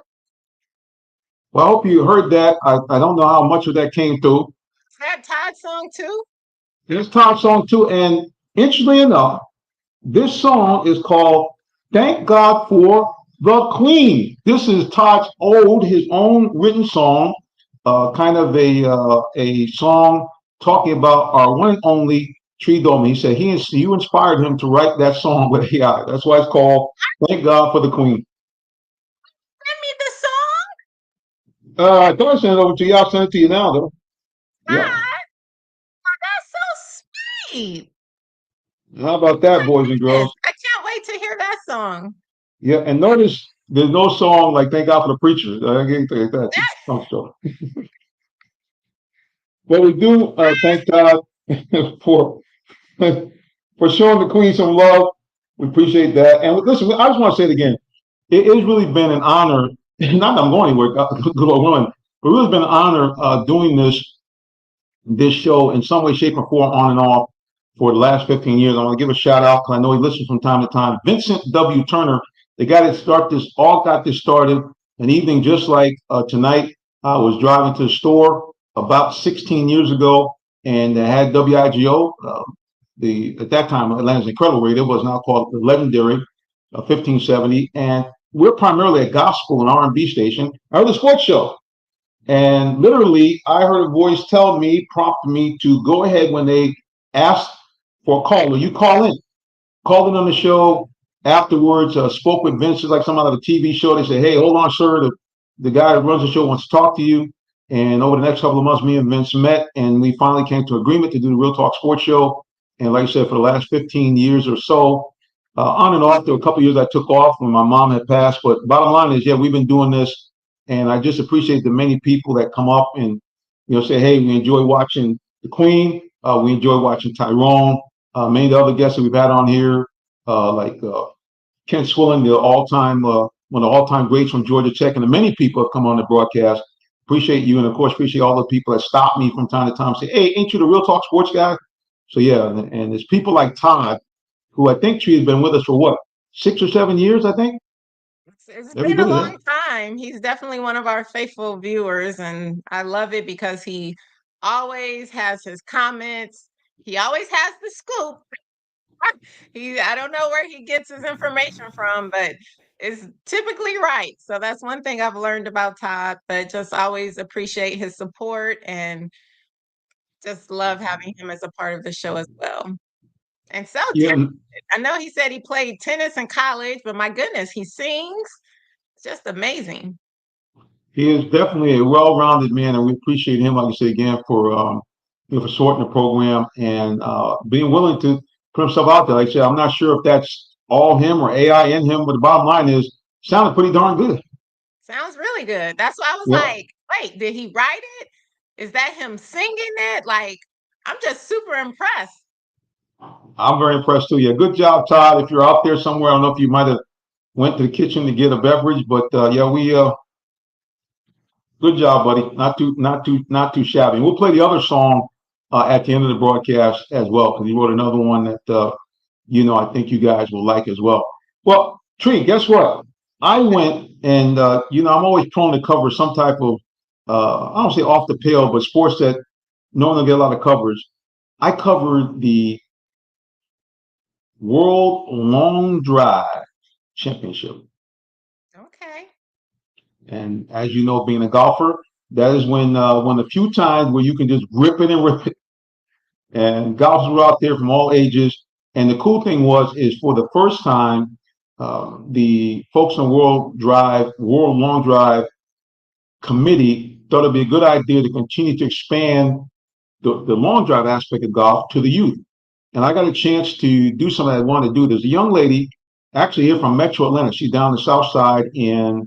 S1: Well, I hope you heard that. I don't know how much of that came through.
S5: Is that Todd's song too?
S1: It's Todd's song too. And interestingly enough, this song is called Thank God for the Queen. This is Todd's his own written song, kind of a song talking about our one and only Tree Dorman. He said you inspired him to write that song with AI. That's why it's called Thank God for the Queen.
S5: Send me the song.
S1: I thought I sent it over to you. I'll send it to you now, though. Yeah.
S5: That's so sweet.
S1: How about that, boys and
S5: Yes,
S1: girls?
S5: I can't wait to hear that song.
S1: Yeah, and notice there's no song like "Thank God for the Preachers." I can't think that. Don't show. But we do thank God for for showing the Queen some love. We appreciate that. And listen, I just want to say it again. It has really been an honor. Not that I'm going anywhere, good Lord willing, but it's really been an honor doing this show in some way, shape, or form, on and off, for the last 15 years. I want to give a shout out because I know he listens from time to time. Vincent W. Turner, the guy that got this started. An evening just like tonight, I was driving to the store about 16 years ago, and they had WIGO. At that time, Atlanta's Incredible Radio was now called the legendary 1570, and we're primarily a gospel and R&B station. I heard the sports show. And literally, I heard a voice tell me, prompt me to go ahead when they asked for a call. Will you called in on the show afterwards, spoke with Vince, it's like some out of a TV show. They said, hey, hold on, sir. The guy that runs the show wants to talk to you. And over the next couple of months, me and Vince met, and we finally came to agreement to do the Real Talk Sports Show. And like I said, for the last 15 years or so, on and off, there were a couple of years I took off when my mom had passed. But bottom line is, yeah, we've been doing this. And I just appreciate the many people that come up and say, hey, we enjoy watching the Queen. We enjoy watching Tyrone. Many of the other guests that we've had on here, like Ken Swilling, one of the all-time greats from Georgia Tech, and the many people have come on the broadcast. Appreciate you, and of course, appreciate all the people that stop me from time to time and say, hey, ain't you the Real Talk Sports guy? So yeah, and there's people like Todd, who I think Tree has been with us for what, 6 or 7 years, I think?
S5: It's
S1: Every
S5: been a
S1: bit of that.
S5: long time. He's definitely one of our faithful viewers, and I love it because he always has his comments. He always has the scoop. I don't know where he gets his information from, but it's typically right. So that's one thing I've learned about Todd, but just always appreciate his support and just love having him as a part of the show as well. And so
S1: Yeah,
S5: talented. I know he said he played tennis in college, but my goodness, he sings. It's just amazing.
S1: he is definitely a well-rounded man, and we appreciate him, like you say again, for sorting the program and being willing to put himself out there. Like I said, I'm not sure if that's all him or AI in him, but the bottom line is, sounded pretty darn good.
S5: Sounds really good. That's why I was
S1: Yep.
S5: like, wait, did he write it? Is that him singing it? Like, I'm just super impressed.
S1: I'm very impressed too. Yeah, good job, Todd. If you're out there somewhere, I don't know if you might have went to the kitchen to get a beverage, but yeah, we Good job, buddy. Not too shabby. And we'll play the other song at the end of the broadcast as well, because he wrote another one that I think you guys will like as well. Well, Tree, guess what? I went and I'm always prone to cover some type of I don't say off the pale, but sports that normally get a lot of coverage. I covered the World Long Drive Championship.
S5: Okay.
S1: And as you know, being a golfer, that is when the few times where you can just rip it and rip it. And golfers were out there from all ages. And the cool thing is for the first time, the folks in World Long Drive Committee thought it'd be a good idea to continue to expand the long drive aspect of golf to the youth. And I got a chance to do something I wanted to do. There's a young lady actually here from Metro Atlanta. She's down the south side in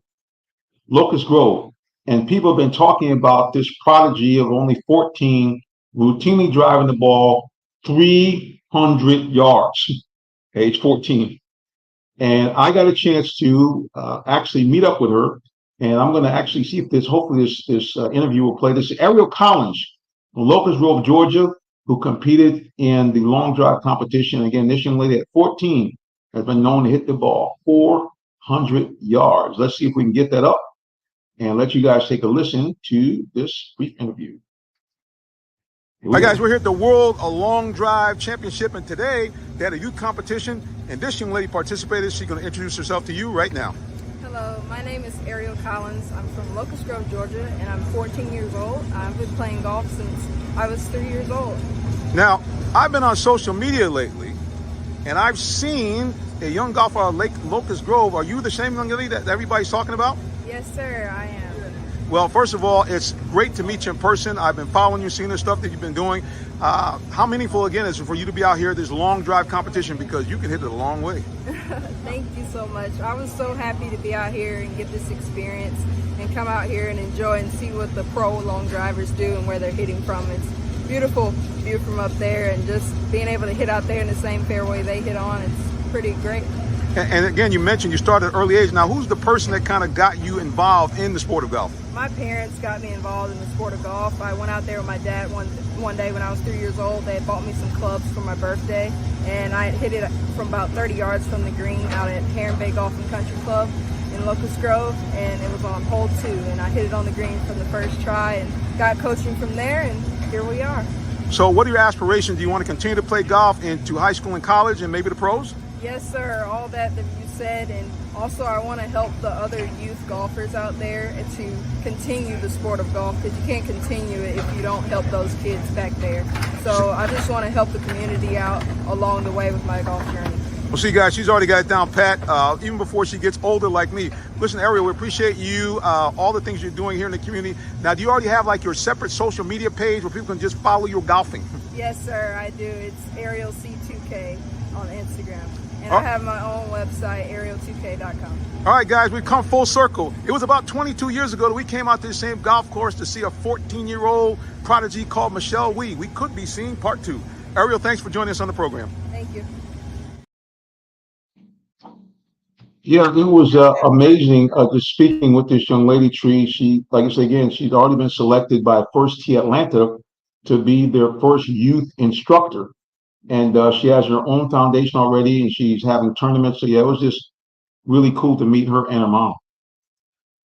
S1: Locust Grove. And people have been talking about this prodigy of only 14 routinely driving the ball 300 yards, age 14. And I got a chance to actually meet up with her. And I'm going to actually see if hopefully this interview will play. This is Ariel Collins from Locust Grove, Georgia, who competed in the long drive competition. Again, this young lady at 14 has been known to hit the ball 400 yards. Let's see if we can get that up and let you guys take a listen to this brief interview.
S3: Hi guys, we're here at the World Long Drive Championship, and today they had a youth competition, and this young lady participated. She's going to introduce herself to you right now.
S13: Hello, my name is Ariel Collins. I'm from Locust Grove, Georgia, and I'm 14 years old. I've been playing golf since I was 3 years old.
S3: Now, I've been on social media lately, and I've seen a young golfer out of Lake Locust Grove. Are you the same young lady that everybody's talking about?
S13: Yes, sir, I am.
S3: Well, first of all, it's great to meet you in person. I've been following you, seeing the stuff that you've been doing. How meaningful, again, is it for you to be out here, this long drive competition, because you can hit it a long way.
S13: Thank you so much. I was so happy to be out here and get this experience and come out here and enjoy and see what the pro long drivers do and where they're hitting from. It's beautiful view from up there, and just being able to hit out there in the same fairway they hit on, it's pretty great.
S3: And again, you mentioned you started at an early age. Now, who's the person that kind of got you involved in the sport of golf?
S13: My parents got me involved in the sport of golf. I went out there with my dad one day when I was 3 years old. They had bought me some clubs for my birthday, and I hit it from about 30 yards from the green out at Heron Bay Golf and Country Club in Locust Grove, and it was on hole 2, and I hit it on the green from the first try and got coaching from there, and here we are.
S3: So what are your aspirations? Do you want to continue to play golf into high school and college and maybe the pros?
S13: Yes, sir. All that you said, and also I want to help the other youth golfers out there to continue the sport of golf, because you can't continue it if you don't help those kids back there. So I just want to help the community out along the way with my golf journey.
S3: Well, see, guys, she's already got it down pat, even before she gets older like me. Listen, Ariel, we appreciate you, all the things you're doing here in the community. Now, do you already have like your separate social media page where people can just follow your golfing?
S13: Yes, sir, I do. It's Ariel C2K on Instagram. And I have my own website, ariel2k.com.
S3: All right, guys, we've come full circle. It was about 22 years ago that we came out to the same golf course to see a 14-year-old prodigy called Michelle Wee. We could be seeing part 2. Ariel, thanks for joining us on the program.
S13: Thank you.
S1: Yeah, it was amazing just speaking with this young lady, Tree. She, like I say again, she's already been selected by First Tee Atlanta to be their first youth instructor. And she has her own foundation already, and she's having tournaments. So yeah, it was just really cool to meet her and her mom.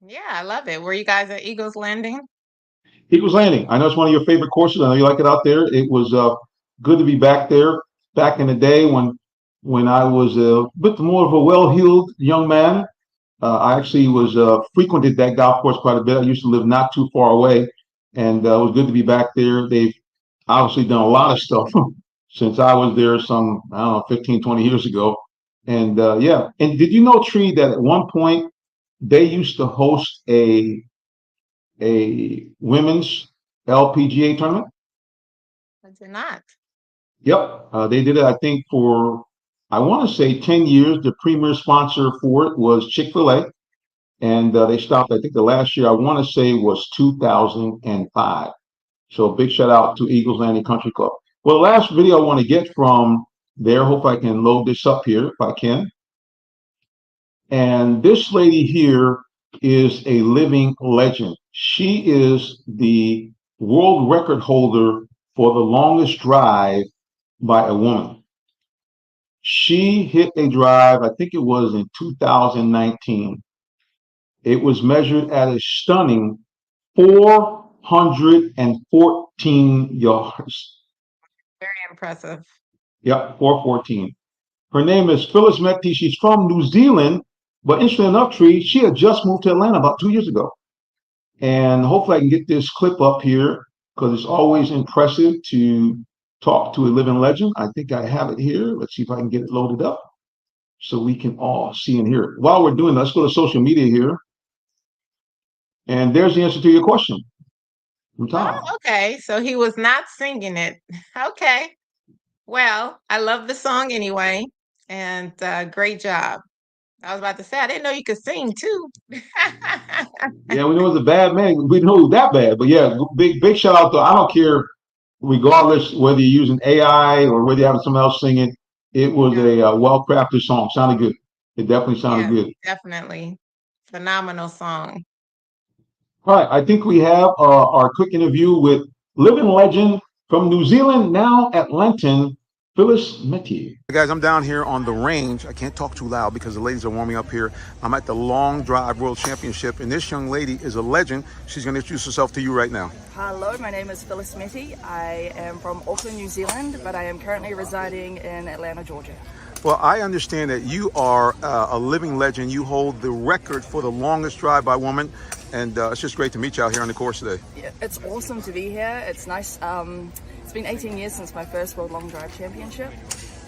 S5: Yeah, I love it. Were you guys at Eagles Landing?
S1: Eagles Landing. I know it's one of your favorite courses. I know you like it out there. It was good to be back there. Back in the day when I was a bit more of a well-heeled young man, I actually was frequented that golf course quite a bit. I used to live not too far away, and it was good to be back there. They've obviously done a lot of stuff since I was there some, I don't know, 15, 20 years ago. And yeah. And did you know, Tree, that at one point they used to host a women's LPGA tournament?
S5: I did not.
S1: Yep. They did it, I think, for, I want to say 10 years. The premier sponsor for it was Chick-fil-A. And they stopped, I think the last year, I want to say, was 2005. So big shout out to Eagles Landing Country Club. Well, the last video I want to get from there, hope I can load this up here if I can. And this lady here is a living legend. She is the world record holder for the longest drive by a woman. She hit a drive, I think it was in 2019. It was measured at a stunning 414 yards.
S5: Very impressive.
S1: Yep, 414. Her name is Phyllis Mekti. She's from New Zealand, but interesting enough, Tree, she had just moved to Atlanta about 2 years ago. And hopefully I can get this clip up here because it's always impressive to talk to a living legend. I think I have it here. Let's see if I can get it loaded up so we can all see and hear it. While we're doing that, let's go to social media here. And there's the answer to your question.
S5: Oh, okay. So he was not singing it. Okay. Well, I love the song anyway. And great job. I was about to say, I didn't know you could sing too.
S1: Yeah, we know it's a bad man. We know it's that bad. But yeah, big shout out to, I don't care, regardless whether you're using AI or whether you're having someone else singing, it was a well-crafted song. Sounded good. It definitely sounded good.
S5: Definitely. Phenomenal song.
S1: All right, I think we have our quick interview with living legend from New Zealand, now Atlantan, Phyllis Metier.
S3: Guys, I'm down here on the range. I can't talk too loud because the ladies are warming up here. I'm at the Long Drive World Championship, and this young lady is a legend. She's going to introduce herself to you right now.
S14: Hello, my name is Phyllis Metier. I am from Auckland, New Zealand, but I am currently residing in Atlanta, Georgia.
S3: Well, I understand that you are a living legend. You hold the record for the longest drive by woman, and it's just great to meet you out here on the course today.
S14: Yeah, it's awesome to be here. It's nice. It's been 18 years since my first World Long Drive Championship,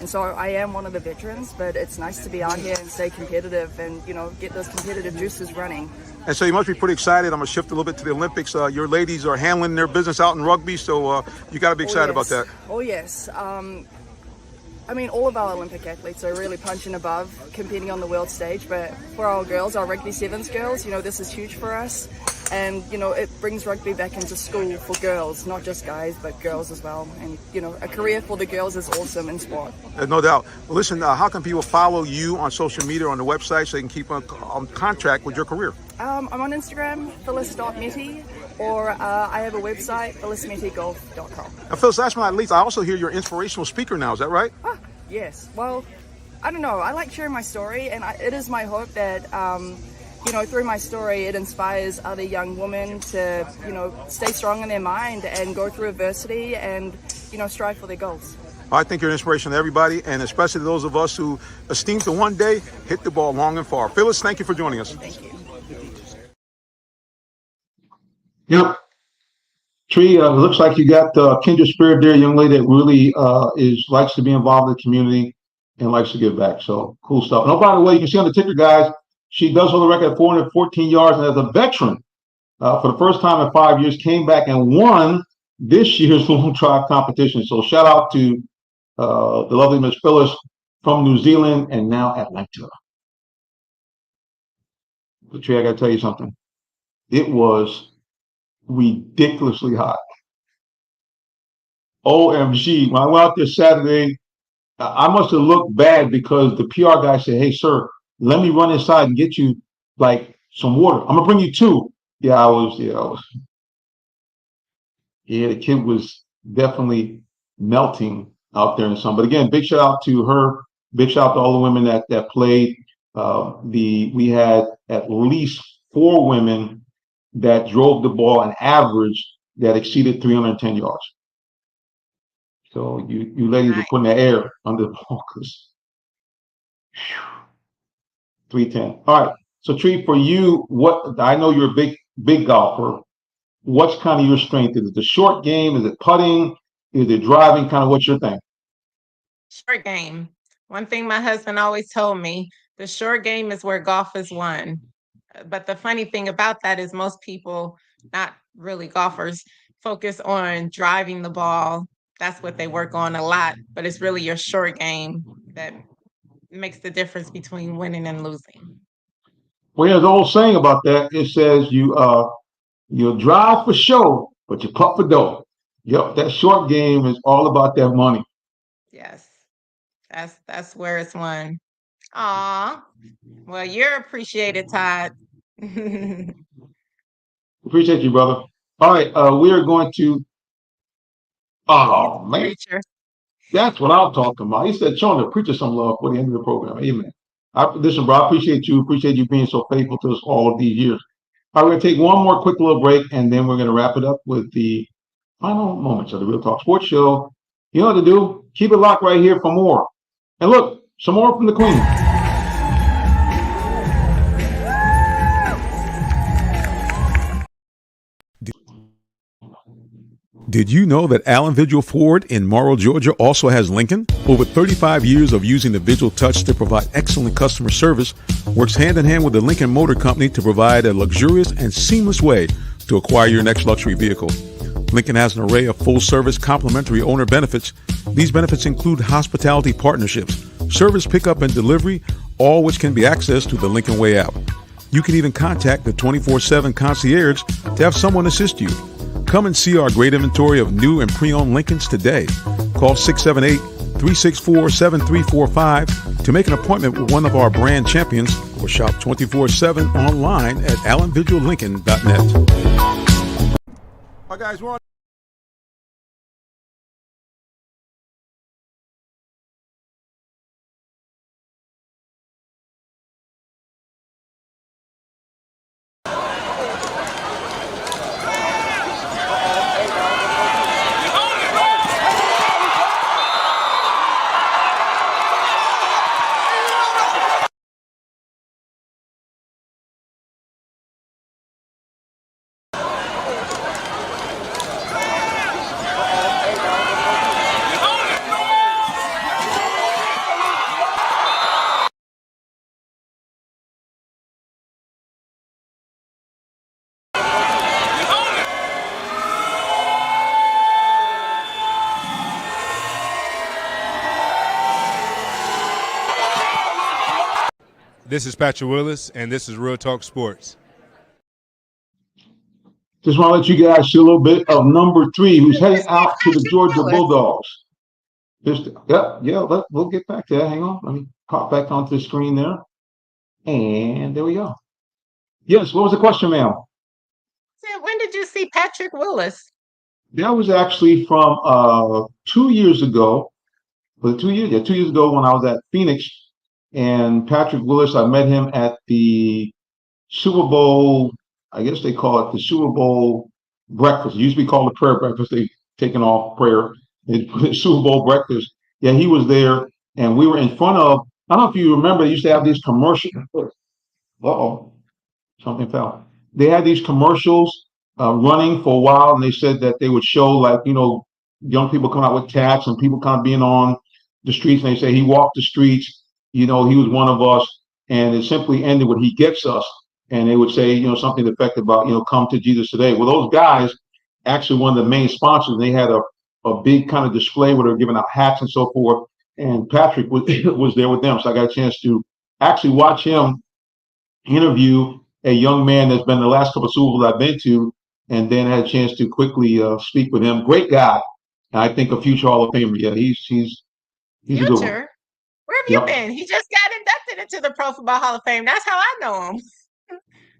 S14: and so I am one of the veterans, but it's nice to be out here and stay competitive and, you know, get those competitive juices running.
S3: And so you must be pretty excited. I'm going to shift a little bit to the Olympics. Your ladies are handling their business out in rugby, so you got to be excited about that.
S14: Oh, yes. I mean, all of our Olympic athletes are really punching above, competing on the world stage. But for our girls, our rugby sevens girls, you know, this is huge for us. And, you know, it brings rugby back into school for girls, not just guys, but girls as well. And, you know, a career for the girls is awesome in sport.
S3: No doubt. Well, listen, how can people follow you on social media, on the website, so they can keep on contract with your career?
S14: I'm on Instagram, phyllis.meti, or I have a website, phyllismetigolf.com.
S3: Now, Phyllis, last but not least, I also hear you're an inspirational speaker now. Is that right?
S14: Yes. Well, I don't know. I like sharing my story, and it is my hope that, you know, through my story, it inspires other young women to, you know, stay strong in their mind and go through adversity and, you know, strive for their goals.
S3: I think you're an inspiration to everybody, and especially those of us who esteem to one day hit the ball long and far. Phyllis, thank you for joining us.
S14: Thank you.
S1: Yep. Tree, looks like you got kindred spirit there, young lady that really likes to be involved in the community and likes to give back. So cool stuff. And oh, by the way, you can see on the ticker, guys, she does hold the record at 414 yards, and as a veteran, for the first time in 5 years, came back and won this year's long drive competition. So shout out to the lovely Miss Phyllis from New Zealand and now Atlanta. But Trey, I got to tell you something. It was ridiculously hot. OMG. When I went out there Saturday, I must have looked bad because the PR guy said, "Hey, sir, let me run inside and get you like some water. I'm gonna bring you two." Yeah, the kid was definitely melting out there in the sun. But again, big shout out to her. Big shout out to all the women that played. We had at least 4 women that drove the ball an average that exceeded 310 yards. So you ladies were putting the air under the ball because 310. All right. So Tree, for you, what I know you're a big golfer. What's kind of your strength? Is it the short game? Is it putting? Is it driving? Kind of what's your thing?
S5: Short game. One thing my husband always told me, the short game is where golf is won. But the funny thing about that is most people, not really golfers, focus on driving the ball. That's what they work on a lot, but it's really your short game that makes the difference between winning and losing.
S1: Well, there's an old saying about that. It says you drive for show, but you putt for dough. Yep, that short game is all about that money.
S5: Yes, that's where it's won. Aw, well, you're appreciated, Todd.
S1: Appreciate you, brother. All right, we are going to.
S5: He's
S1: Oh
S5: a
S1: man,
S5: preacher.
S1: that's what I'm talking about. He said, "Showing the preacher some love for the end of the program." Amen. Listen, bro, I appreciate you. Appreciate you being so faithful to us all of these years. All right, we're gonna take one more quick little break, and then we're gonna wrap it up with the final moments of the Real Talk Sports Show. You know what to do. Keep it locked right here for more. And look, some more from the Queen.
S2: Did you know that Allen Vigil Ford in Morrow, Georgia also has Lincoln? Over 35 years of using the Vigil Touch to provide excellent customer service, works hand in hand with the Lincoln Motor Company to provide a luxurious and seamless way to acquire your next luxury vehicle. Lincoln has an array of full-service complimentary owner benefits. These benefits include hospitality partnerships, service pickup and delivery, all which can be accessed through the Lincoln Way app. You can even contact the 24/7 concierge to have someone assist you. Come and see our great inventory of new and pre-owned Lincolns today. Call 678-364-7345 to make an appointment with one of our brand champions or shop 24/7 online at allenvigillincoln.net.
S3: All right, guys, we're on.
S10: This is Patrick Willis, and this is Real Talk Sports.
S1: Just want to let you guys see a little bit of number 3, who's heading out to the Georgia Bulldogs. We'll get back to that. Hang on. Let me pop back onto the screen there. And there we go. Yes, what was the question, ma'am?
S5: When did you see Patrick Willis?
S1: That was actually from 2 years ago. Was it 2 years? Yeah, 2 years ago when I was at Phoenix. And Patrick Willis, I met him at the Super Bowl, I guess they call it the Super Bowl breakfast. It used to be called the prayer breakfast. They've taken off prayer. They put it Super Bowl breakfast. Yeah, he was there. And we were in front of, I don't know if you remember, they used to have these commercials. Uh-oh, something fell. They had these commercials running for a while, and they said that they would show, like, young people coming out with tats and people kind of being on the streets. And they say he walked the streets, he was one of us. And it simply ended with he gets us. And they would say, something to the effect about, come to Jesus today. Well, those guys, actually one of the main sponsors, they had a big kind of display where they were giving out hats and so forth. And Patrick was there with them. So I got a chance to actually watch him interview a young man that's been the last couple of Super Bowls I've been to, and then had a chance to quickly speak with him. Great guy. And I think a future Hall of Famer. Yeah, he's a good one.
S5: Future? Where have you been? He just got inducted into the Pro Football Hall of Fame. That's how I know him.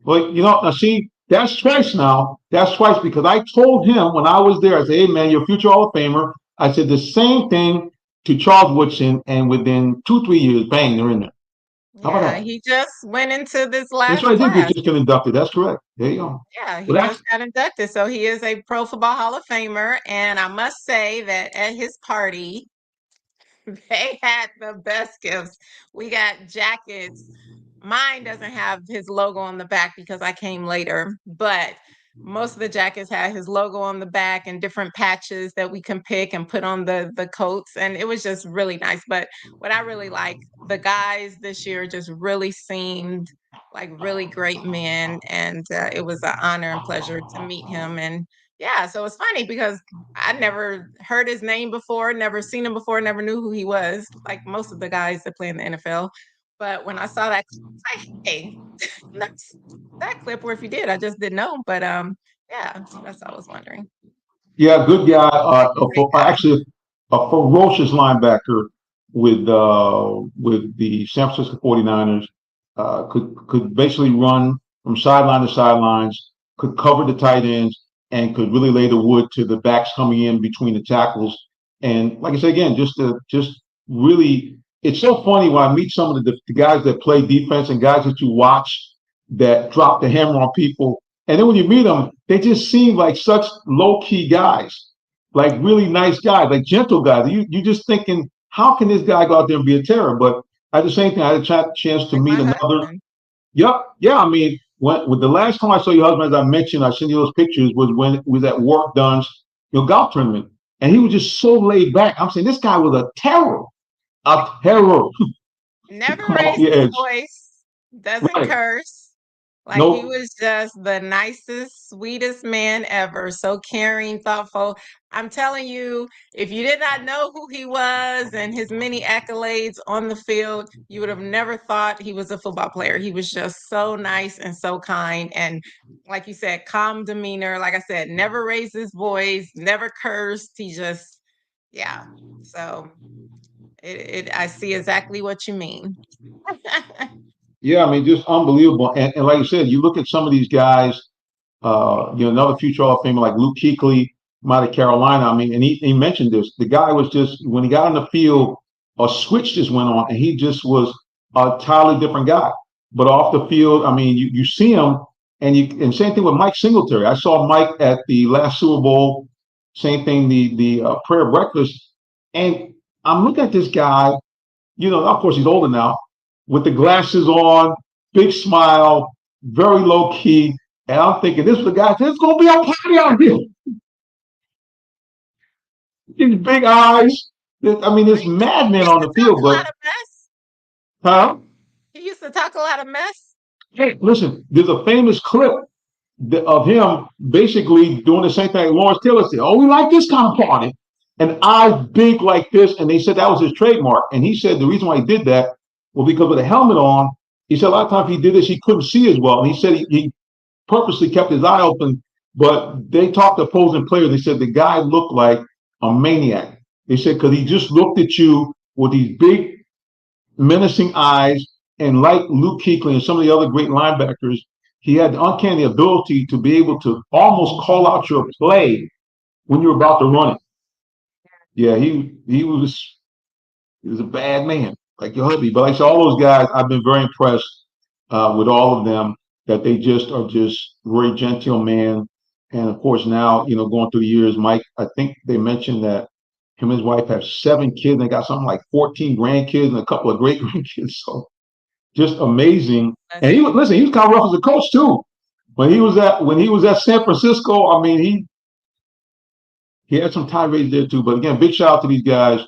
S1: Well, now see, that's twice now. That's twice because I told him when I was there, I said, hey, man, you're a future Hall of Famer. I said the same thing to Charles Woodson, and within 2-3 years, bang, they're in there. How about that?
S5: He just went into this last
S1: That's what I did.
S5: class.
S1: Just get inducted. That's correct. There you go.
S5: Yeah, he just got inducted. So he is a Pro Football Hall of Famer. And I must say that at his party, they had the best gifts. We got jackets. Mine doesn't have his logo on the back because I came later, but most of the jackets had his logo on the back and different patches that we can pick and put on the coats. And it was just really nice. But what I really like, the guys this year just really seemed like really great men. And it was an honor and pleasure to meet him. And yeah, so it's funny because I never heard his name before, never seen him before, never knew who he was, like most of the guys that play in the NFL. But when I saw that, I was like, hey, that's that clip, or if you did, I just didn't know. But yeah, so that's what I was wondering.
S1: Yeah, good guy. Actually, a ferocious linebacker with the San Francisco 49ers. Could basically run from sideline to sidelines. could cover the tight ends and could really lay the wood to the backs coming in between the tackles. And like I said again, just really, it's so funny when I meet some of the guys that play defense and guys that you watch that drop the hammer on people. And then when you meet them, they just seem like such low key guys, like really nice guys, like gentle guys. You just thinking, how can this guy go out there and be a terror? But at the same time, I had a chance to
S5: Like
S1: meet
S5: my
S1: another.
S5: husband.
S1: Yep, yeah. I mean, when with the last time I saw your husband, as I mentioned, I sent you those pictures was when it was at Work Dunn's golf tournament, and he was just so laid back. I'm saying this guy was a terror.
S5: Never
S1: Come off
S5: raised
S1: your
S5: his
S1: edge.
S5: voice, doesn't
S1: Right.
S5: curse. Like he
S1: Nope.
S5: was just the nicest, sweetest man ever. So caring, thoughtful. I'm telling you, if you did not know who he was and his many accolades on the field, you would have never thought he was a football player. He was just so nice and so kind. And like you said, calm demeanor. Like I said, never raised his voice, never cursed. He just, yeah. So I see exactly what you mean.
S1: Yeah, I mean, just unbelievable. And like you said, you look at some of these guys, another future Hall of Famer like Luke Kuechly, from out of Carolina. I mean, and he mentioned this. The guy was just, when he got on the field, a switch just went on, and he just was a entirely different guy. But off the field, I mean, you see him, and same thing with Mike Singletary. I saw Mike at the last Super Bowl. Same thing, the prayer breakfast, and I'm looking at this guy. Of course, he's older now, with the glasses on, big smile, very low key. And I'm thinking, this is the guy, there's going to be a party out here. These big eyes. I mean, this
S5: He
S1: madman
S5: used
S1: on
S5: to
S1: the
S5: talk
S1: field,
S5: a lot
S1: but,
S5: of mess.
S1: huh?
S5: He used to talk a lot of mess.
S1: Hey, listen, there's a famous clip of him basically doing the same thing Lawrence Taylor said. Oh, we like this kind of party. And eyes big like this. And they said that was his trademark. And he said the reason why he did that was because with a helmet on, he said a lot of times he did this, he couldn't see as well. And he said he purposely kept his eye open, but they talked to opposing players. They said the guy looked like a maniac. They said because he just looked at you with these big menacing eyes, and like Luke Kuechly and some of the other great linebackers, he had the uncanny ability to be able to almost call out your play when you're about to run it. Yeah, he was a bad man, like your hubby. But like I said, all those guys, I've been very impressed with all of them. That they just are just very genteel man. And of course, now going through the years, Mike, I think they mentioned that him and his wife have 7 kids. And they got something like 14 grandkids and a couple of great grandkids. So just amazing. And he was kind of rough as a coach too. When he was at San Francisco, I mean, he had some tirades there too. But again, big shout out to these guys,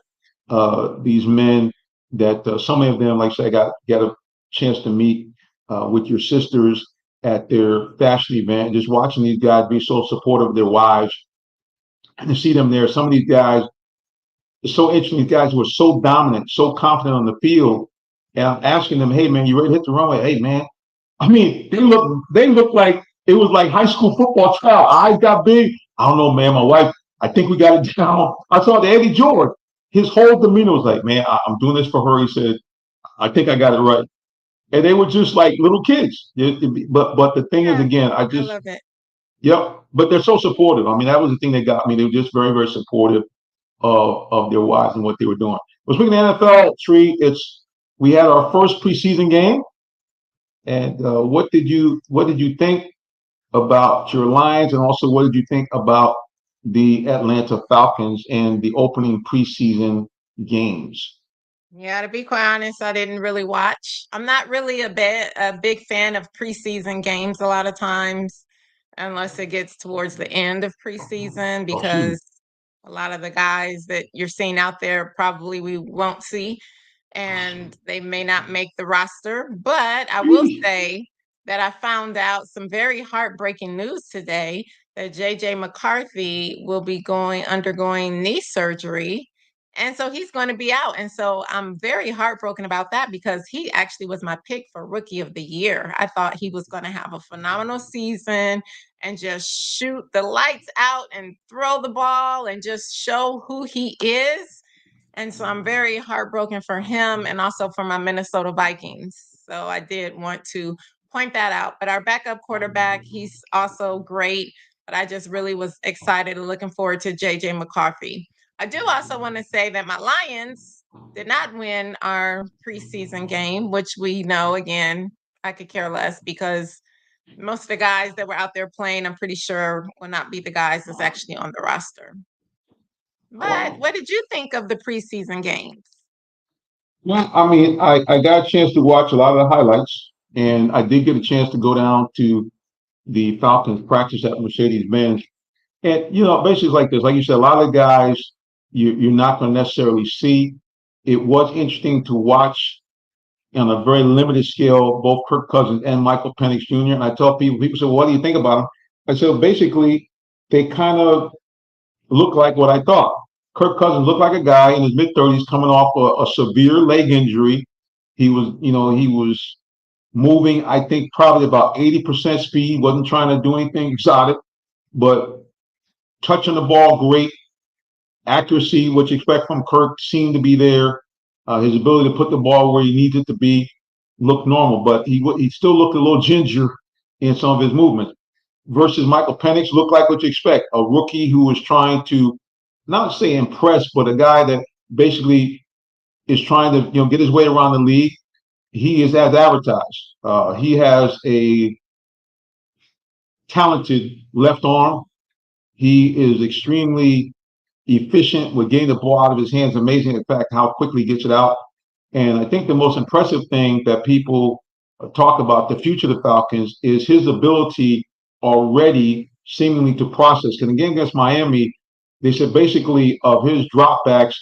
S1: these men that so many of them, like I said, I got a chance to meet with your sisters at their fashion event. Just watching these guys be so supportive of their wives and to see them there. Some of these guys, it's so interesting. These guys who are so dominant, so confident on the field. And I'm asking them, "Hey man, you ready to hit the runway?" Hey man, I mean, they look like it was like high school football trial. Eyes got big. I don't know, man. My wife, I think we got it down. I saw the Eddie George. His whole demeanor was like, man, I'm doing this for her. He said, I think I got it right. And they were just like little kids. But the thing is,
S5: Yeah,
S1: again,
S5: I love it.
S1: yep. But they're so supportive. I mean, that was the thing that got me. They were just very, very supportive of their wives and what they were doing. But speaking of NFL, Tree, we had our first preseason game. And what did you think about your Lions, and also what did you think about the Atlanta Falcons and the opening preseason games?
S5: Yeah, to be quite honest, I didn't really watch. I'm not really a big fan of preseason games a lot of times, unless it gets towards the end of preseason,
S1: Oh, excuse me.
S5: because a lot of the guys that you're seeing out there probably we won't see, and they may not make the roster. But I will say that I found out some very heartbreaking news today that JJ McCarthy will be undergoing knee surgery. And so he's going to be out. And so I'm very heartbroken about that because he actually was my pick for rookie of the year. I thought he was going to have a phenomenal season and just shoot the lights out and throw the ball and just show who he is. And so I'm very heartbroken for him and also for my Minnesota Vikings. So I did want to point that out. But our backup quarterback, he's also great. But I just really was excited and looking forward to JJ McCarthy. I do also want to say that my Lions did not win our preseason game, which we know, again, I could care less because most of the guys that were out there playing, I'm pretty sure will not be the guys that's actually on the roster. But what did you think of the preseason games?
S1: Well, I mean, I got a chance to watch a lot of the highlights, and I did get a chance to go down to the Falcons practice at Mercedes-Benz. And, basically it's like this. Like you said, a lot of the guys you're not going to necessarily see. It was interesting to watch on a very limited scale, both Kirk Cousins and Michael Penix Jr. And I tell people say, well, what do you think about them? I said, basically, they kind of look like what I thought. Kirk Cousins looked like a guy in his mid-30s coming off a severe leg injury. He was moving, I think, probably about 80% speed, wasn't trying to do anything exotic, but touching the ball great. Accuracy, what you expect from Kirk, seemed to be there. His ability to put the ball where he needs it to be looked normal, but he still looked a little ginger in some of his movements. Versus Michael Penix looked like what you expect, a rookie who was trying to not say impress, but a guy that basically is trying to get his way around the league. He is as advertised. He has a talented left arm. He is extremely efficient with getting the ball out of his hands. Amazing, in fact, how quickly he gets it out. And I think the most impressive thing that people talk about the future of the Falcons is his ability already seemingly to process. Because again, against Miami, they said basically of his dropbacks,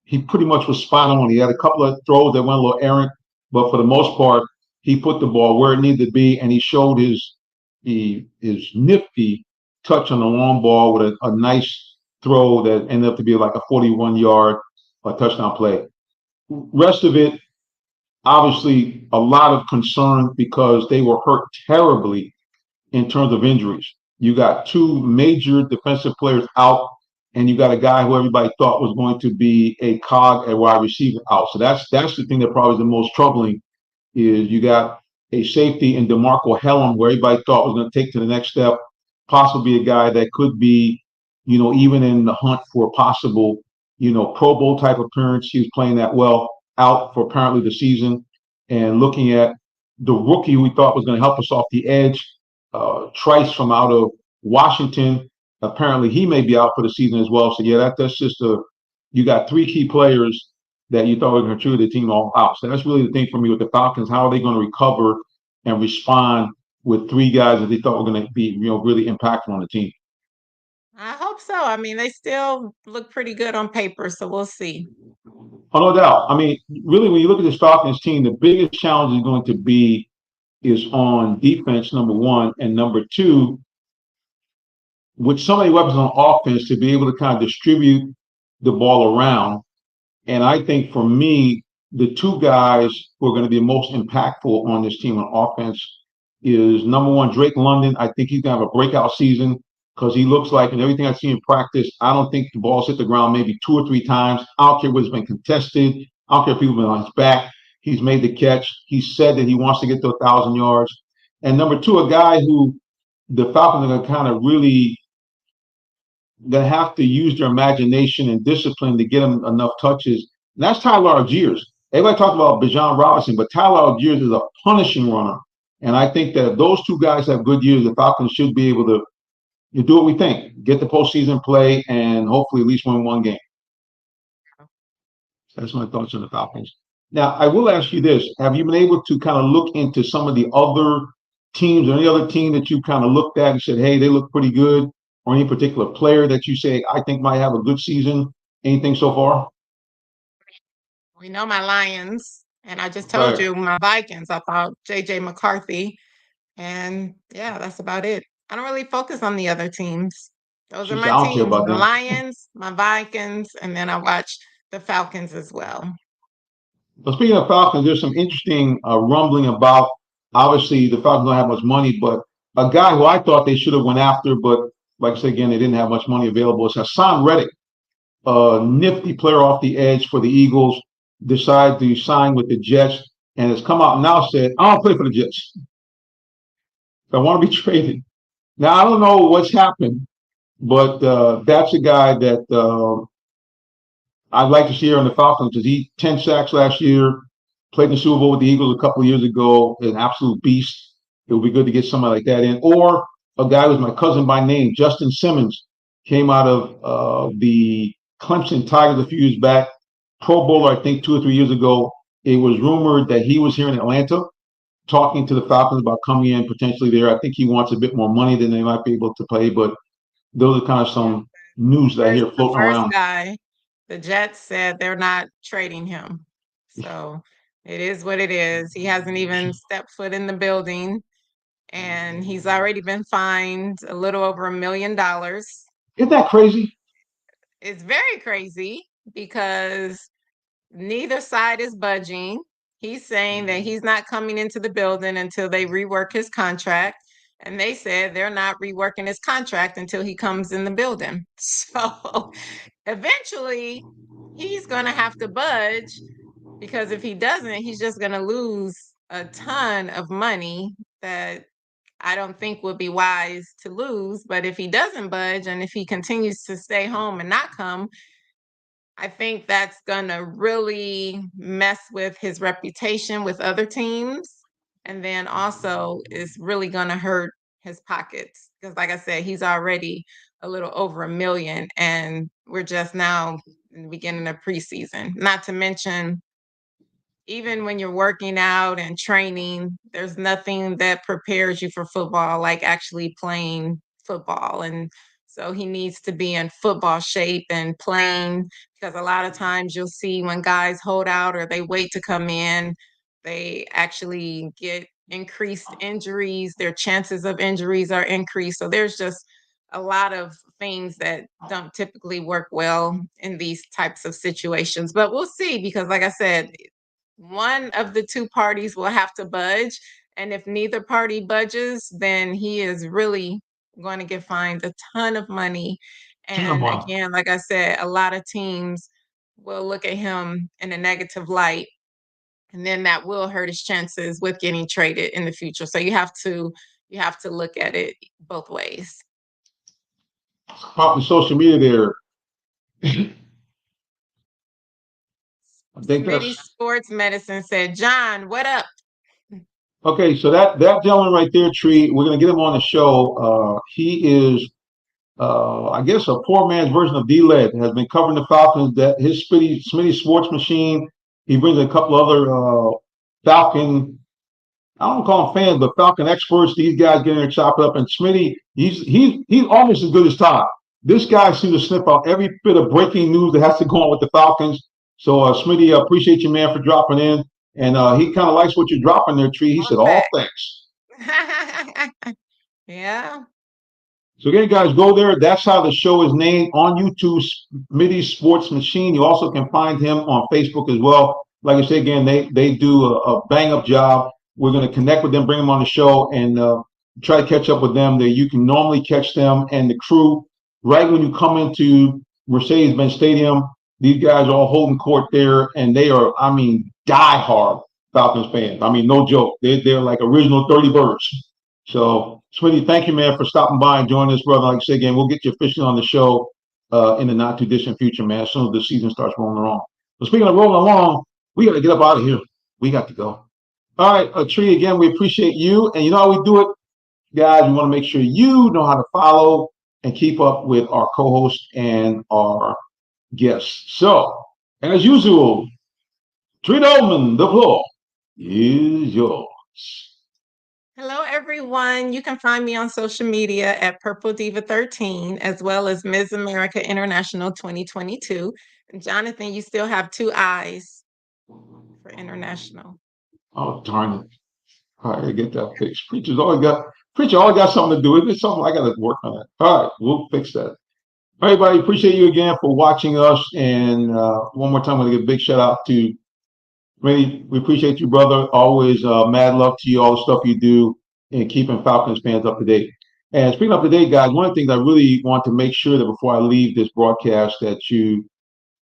S1: he pretty much was spot on. He had a couple of throws that went a little errant, but for the most part, he put the ball where it needed to be, and he showed his nifty touch on the long ball with a nice throw that ended up to be like a 41-yard touchdown play. Rest of it, obviously, a lot of concern because they were hurt terribly in terms of injuries. You got two major defensive players out, and you got a guy who everybody thought was going to be a cog at wide receiver out. So that's the thing that probably is the most troubling is you got a safety in DeMarco Hellum, where everybody thought was going to take to the next step, possibly a guy that could be, even in the hunt for a possible, Pro Bowl type appearance. He was playing that well out for apparently the season. And looking at the rookie we thought was going to help us off the edge, Trice from out of Washington, apparently he may be out for the season as well. So yeah, that's just you got three key players that you thought were going to contribute to the team all out. So that's really the thing for me with the Falcons. How are they going to recover and respond with three guys that they thought were going to be, really impactful on the team?
S5: I hope so. I mean, they still look pretty good on paper, so we'll see.
S1: Oh, no doubt. I mean, really, when you look at this Falcons team, the biggest challenge is going to be is on defense, number one, and number two, with so many weapons on offense to be able to kind of distribute the ball around. And I think for me, the two guys who are going to be most impactful on this team on offense is number one, Drake London. I think he's going to have a breakout season because he looks like, and everything I've seen in practice, I don't think the ball's hit the ground maybe two or three times. I don't care whether it's been contested. I don't care if people have been on his back. He's made the catch. He said that he wants to get to 1,000 yards. And number two, a guy who the Falcons are going to kind of really going to have to use their imagination and discipline to get him enough touches. And that's Tyler Algiers. Everybody talks about Bijan Robinson, but Tyler Algiers is a punishing runner. And I think that if those two guys have good years, the Falcons should be able to do what we think, get the postseason play, and hopefully at least win one game. So that's my thoughts on the Falcons. Now, I will ask you this. Have you been able to kind of look into some of the other teams or any other team that you kind of looked at and said, hey, they look pretty good? Or any particular player that you say, I think might have a good season? Anything so far?
S5: We know my Lions, and I just told you my Vikings. I thought JJ McCarthy, and yeah, that's about it. I don't really focus on the other teams. Those are my teams, the Lions, my Vikings, and then I watch the Falcons as well.
S1: Well, speaking of Falcons, there's some interesting rumbling about, obviously, the Falcons don't have much money, but a guy who I thought they should have went after, but like I said, again, they didn't have much money available. It's Hassan Reddick, a nifty player off the edge for the Eagles, decided to sign with the Jets and has come out and now said, I don't play for the Jets. I want to be traded. Now, I don't know what's happened, but that's a guy that I'd like to see here on the Falcons because he 10 sacks last year, played in the Super Bowl with the Eagles a couple of years ago, an absolute beast. It would be good to get somebody like that in. Or a guy who's my cousin by name, Justin Simmons, came out of the Clemson Tigers a few years back, Pro Bowler, I think 2 or 3 years ago. It was rumored that he was here in Atlanta talking to the Falcons about coming in potentially there. I think he wants a bit more money than they might be able to pay, but those are kind of some news that I hear
S5: The
S1: floating
S5: first
S1: around.
S5: guy, the Jets said they're not trading him. So it is what it is. He hasn't even stepped foot in the building, and he's already been fined a little over $1 million.
S1: Isn't that crazy?
S5: It's very crazy because neither side is budging. He's saying that he's not coming into the building until they rework his contract. And they said they're not reworking his contract until he comes in the building. So eventually he's going to have to budge because if he doesn't, he's just going to lose a ton of money that I don't think would be wise to lose. But if he doesn't budge and if he continues to stay home and not come, I think that's gonna really mess with his reputation with other teams. And then also is really gonna hurt his pockets. Because like I said, he's already a little over $1 million and we're just now in the beginning of preseason. Not to mention even when you're working out and training, there's nothing that prepares you for football like actually playing football. And so he needs to be in football shape and playing because a lot of times you'll see when guys hold out or they wait to come in, they actually get increased injuries. Their chances of injuries are increased. So there's just a lot of things that don't typically work well in these types of situations. But we'll see because, like I said, one of the two parties will have to budge. And if neither party budges, then he is really going to get fined a ton of money. And again, like I said, a lot of teams will look at him in a negative light. And then that will hurt his chances with getting traded in the future. So you have to look at it both ways.
S1: Popping social media there. I think
S5: Smitty
S1: that's
S5: Sports Medicine said, John, what up?
S1: okay. So that gentleman right there, Tree, we're gonna get him on the show. He is, I guess, a poor man's version of D-Led. Has been covering the Falcons. That his Smitty Sports Machine. He brings a couple other Falcon. I don't call them fans, but Falcon experts. These guys get in there, chop it up. And Smitty, he's almost as good as Todd. This guy seems to sniff out every bit of breaking news that has to go on with the Falcons. So, Smitty, I appreciate you, man, for dropping in. And he kind of likes what you're dropping there, Tree. He said, all thanks.
S5: Yeah.
S1: So again, guys, go there. That's how the show is named on YouTube, Smitty Sports Machine. You also can find him on Facebook as well. Like I say again, they do a bang up job. We're going to connect with them, bring them on the show, and try to catch up with them. There, you can normally catch them and the crew right when you come into Mercedes-Benz Stadium. These guys are all holding court there, and they are, I mean, diehard Falcons fans. I mean, no joke. They're like original 30 birds. So, Smitty, thank you, man, for stopping by and joining us, brother. Like I said again, we'll get you officially on the show in the not too distant future, man, as soon as the season starts rolling along. But speaking of rolling along, we got to get up out of here. We got to go. All right, Tree, again, we appreciate you. And you know how we do it, guys. We want to make sure you know how to follow and keep up with our co-hosts and our guests. So, as usual, Tree Dolman, the floor is yours.
S5: Hello, everyone. You can find me on social media at Purple Diva 13, as well as Ms. America International 2022. And Jonathan, you still have 2 eyes for international.
S1: Oh, darn it. All right, get that fixed. Preacher always got something to do. It's something I got to work on it. All right, we'll fix that. All right, everybody, appreciate you again for watching us. And one more time, I'm going to give a big shout out to Randy. We appreciate you, brother. Always mad love to you, all the stuff you do in keeping Falcons fans up to date. And speaking up to date, guys, one of the things I really want to make sure that before I leave this broadcast that you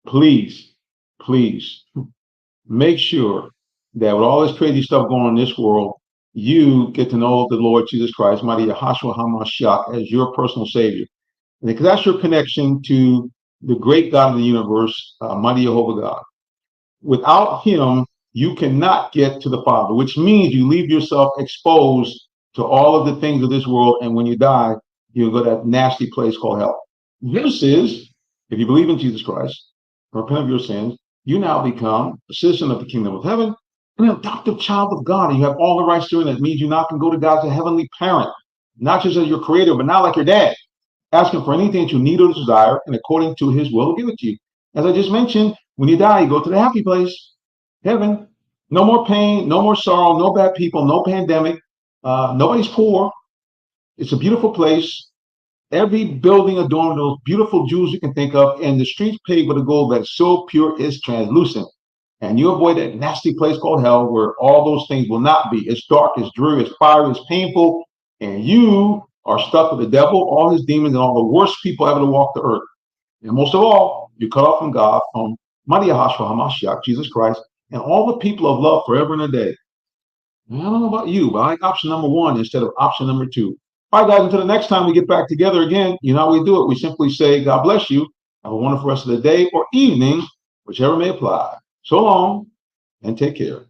S1: please make sure that with all this crazy stuff going on in this world, you get to know the Lord Jesus Christ, Mighty Yahashua HaMashiach, as your personal Savior. And because that's your connection to the great God of the universe, Mighty Jehovah God. Without him, you cannot get to the Father, which means you leave yourself exposed to all of the things of this world. And when you die, you'll go to that nasty place called hell. This is, if you believe in Jesus Christ, repent of your sins, you now become a citizen of the kingdom of heaven, an adopted child of God, and you have all the rights to it. That means you now can go to God as a heavenly parent, not just as your creator, but now like your dad. Ask him for anything that you need or desire, and according to his will, he'll give it to you. As I just mentioned, when you die, you go to the happy place, heaven. No more pain, no more sorrow, no bad people, no pandemic. Nobody's poor. It's a beautiful place. Every building adorned with those beautiful jewels you can think of, and the streets paved with a gold that's so pure it's translucent. And you avoid that nasty place called hell where all those things will not be. It's dark, it's dreary, it's fiery, it's painful, and you are stuck with the devil, all his demons, and all the worst people ever to walk the earth. And most of all, you're cut off from God, from Mighty Yahashua HaMashiach, Jesus Christ, and all the people of love forever and a day. And I don't know about you, but I like option number one instead of option number two. All right, guys, until the next time we get back together again, you know how we do it. We simply say, God bless you. Have a wonderful rest of the day or evening, whichever may apply. So long and take care.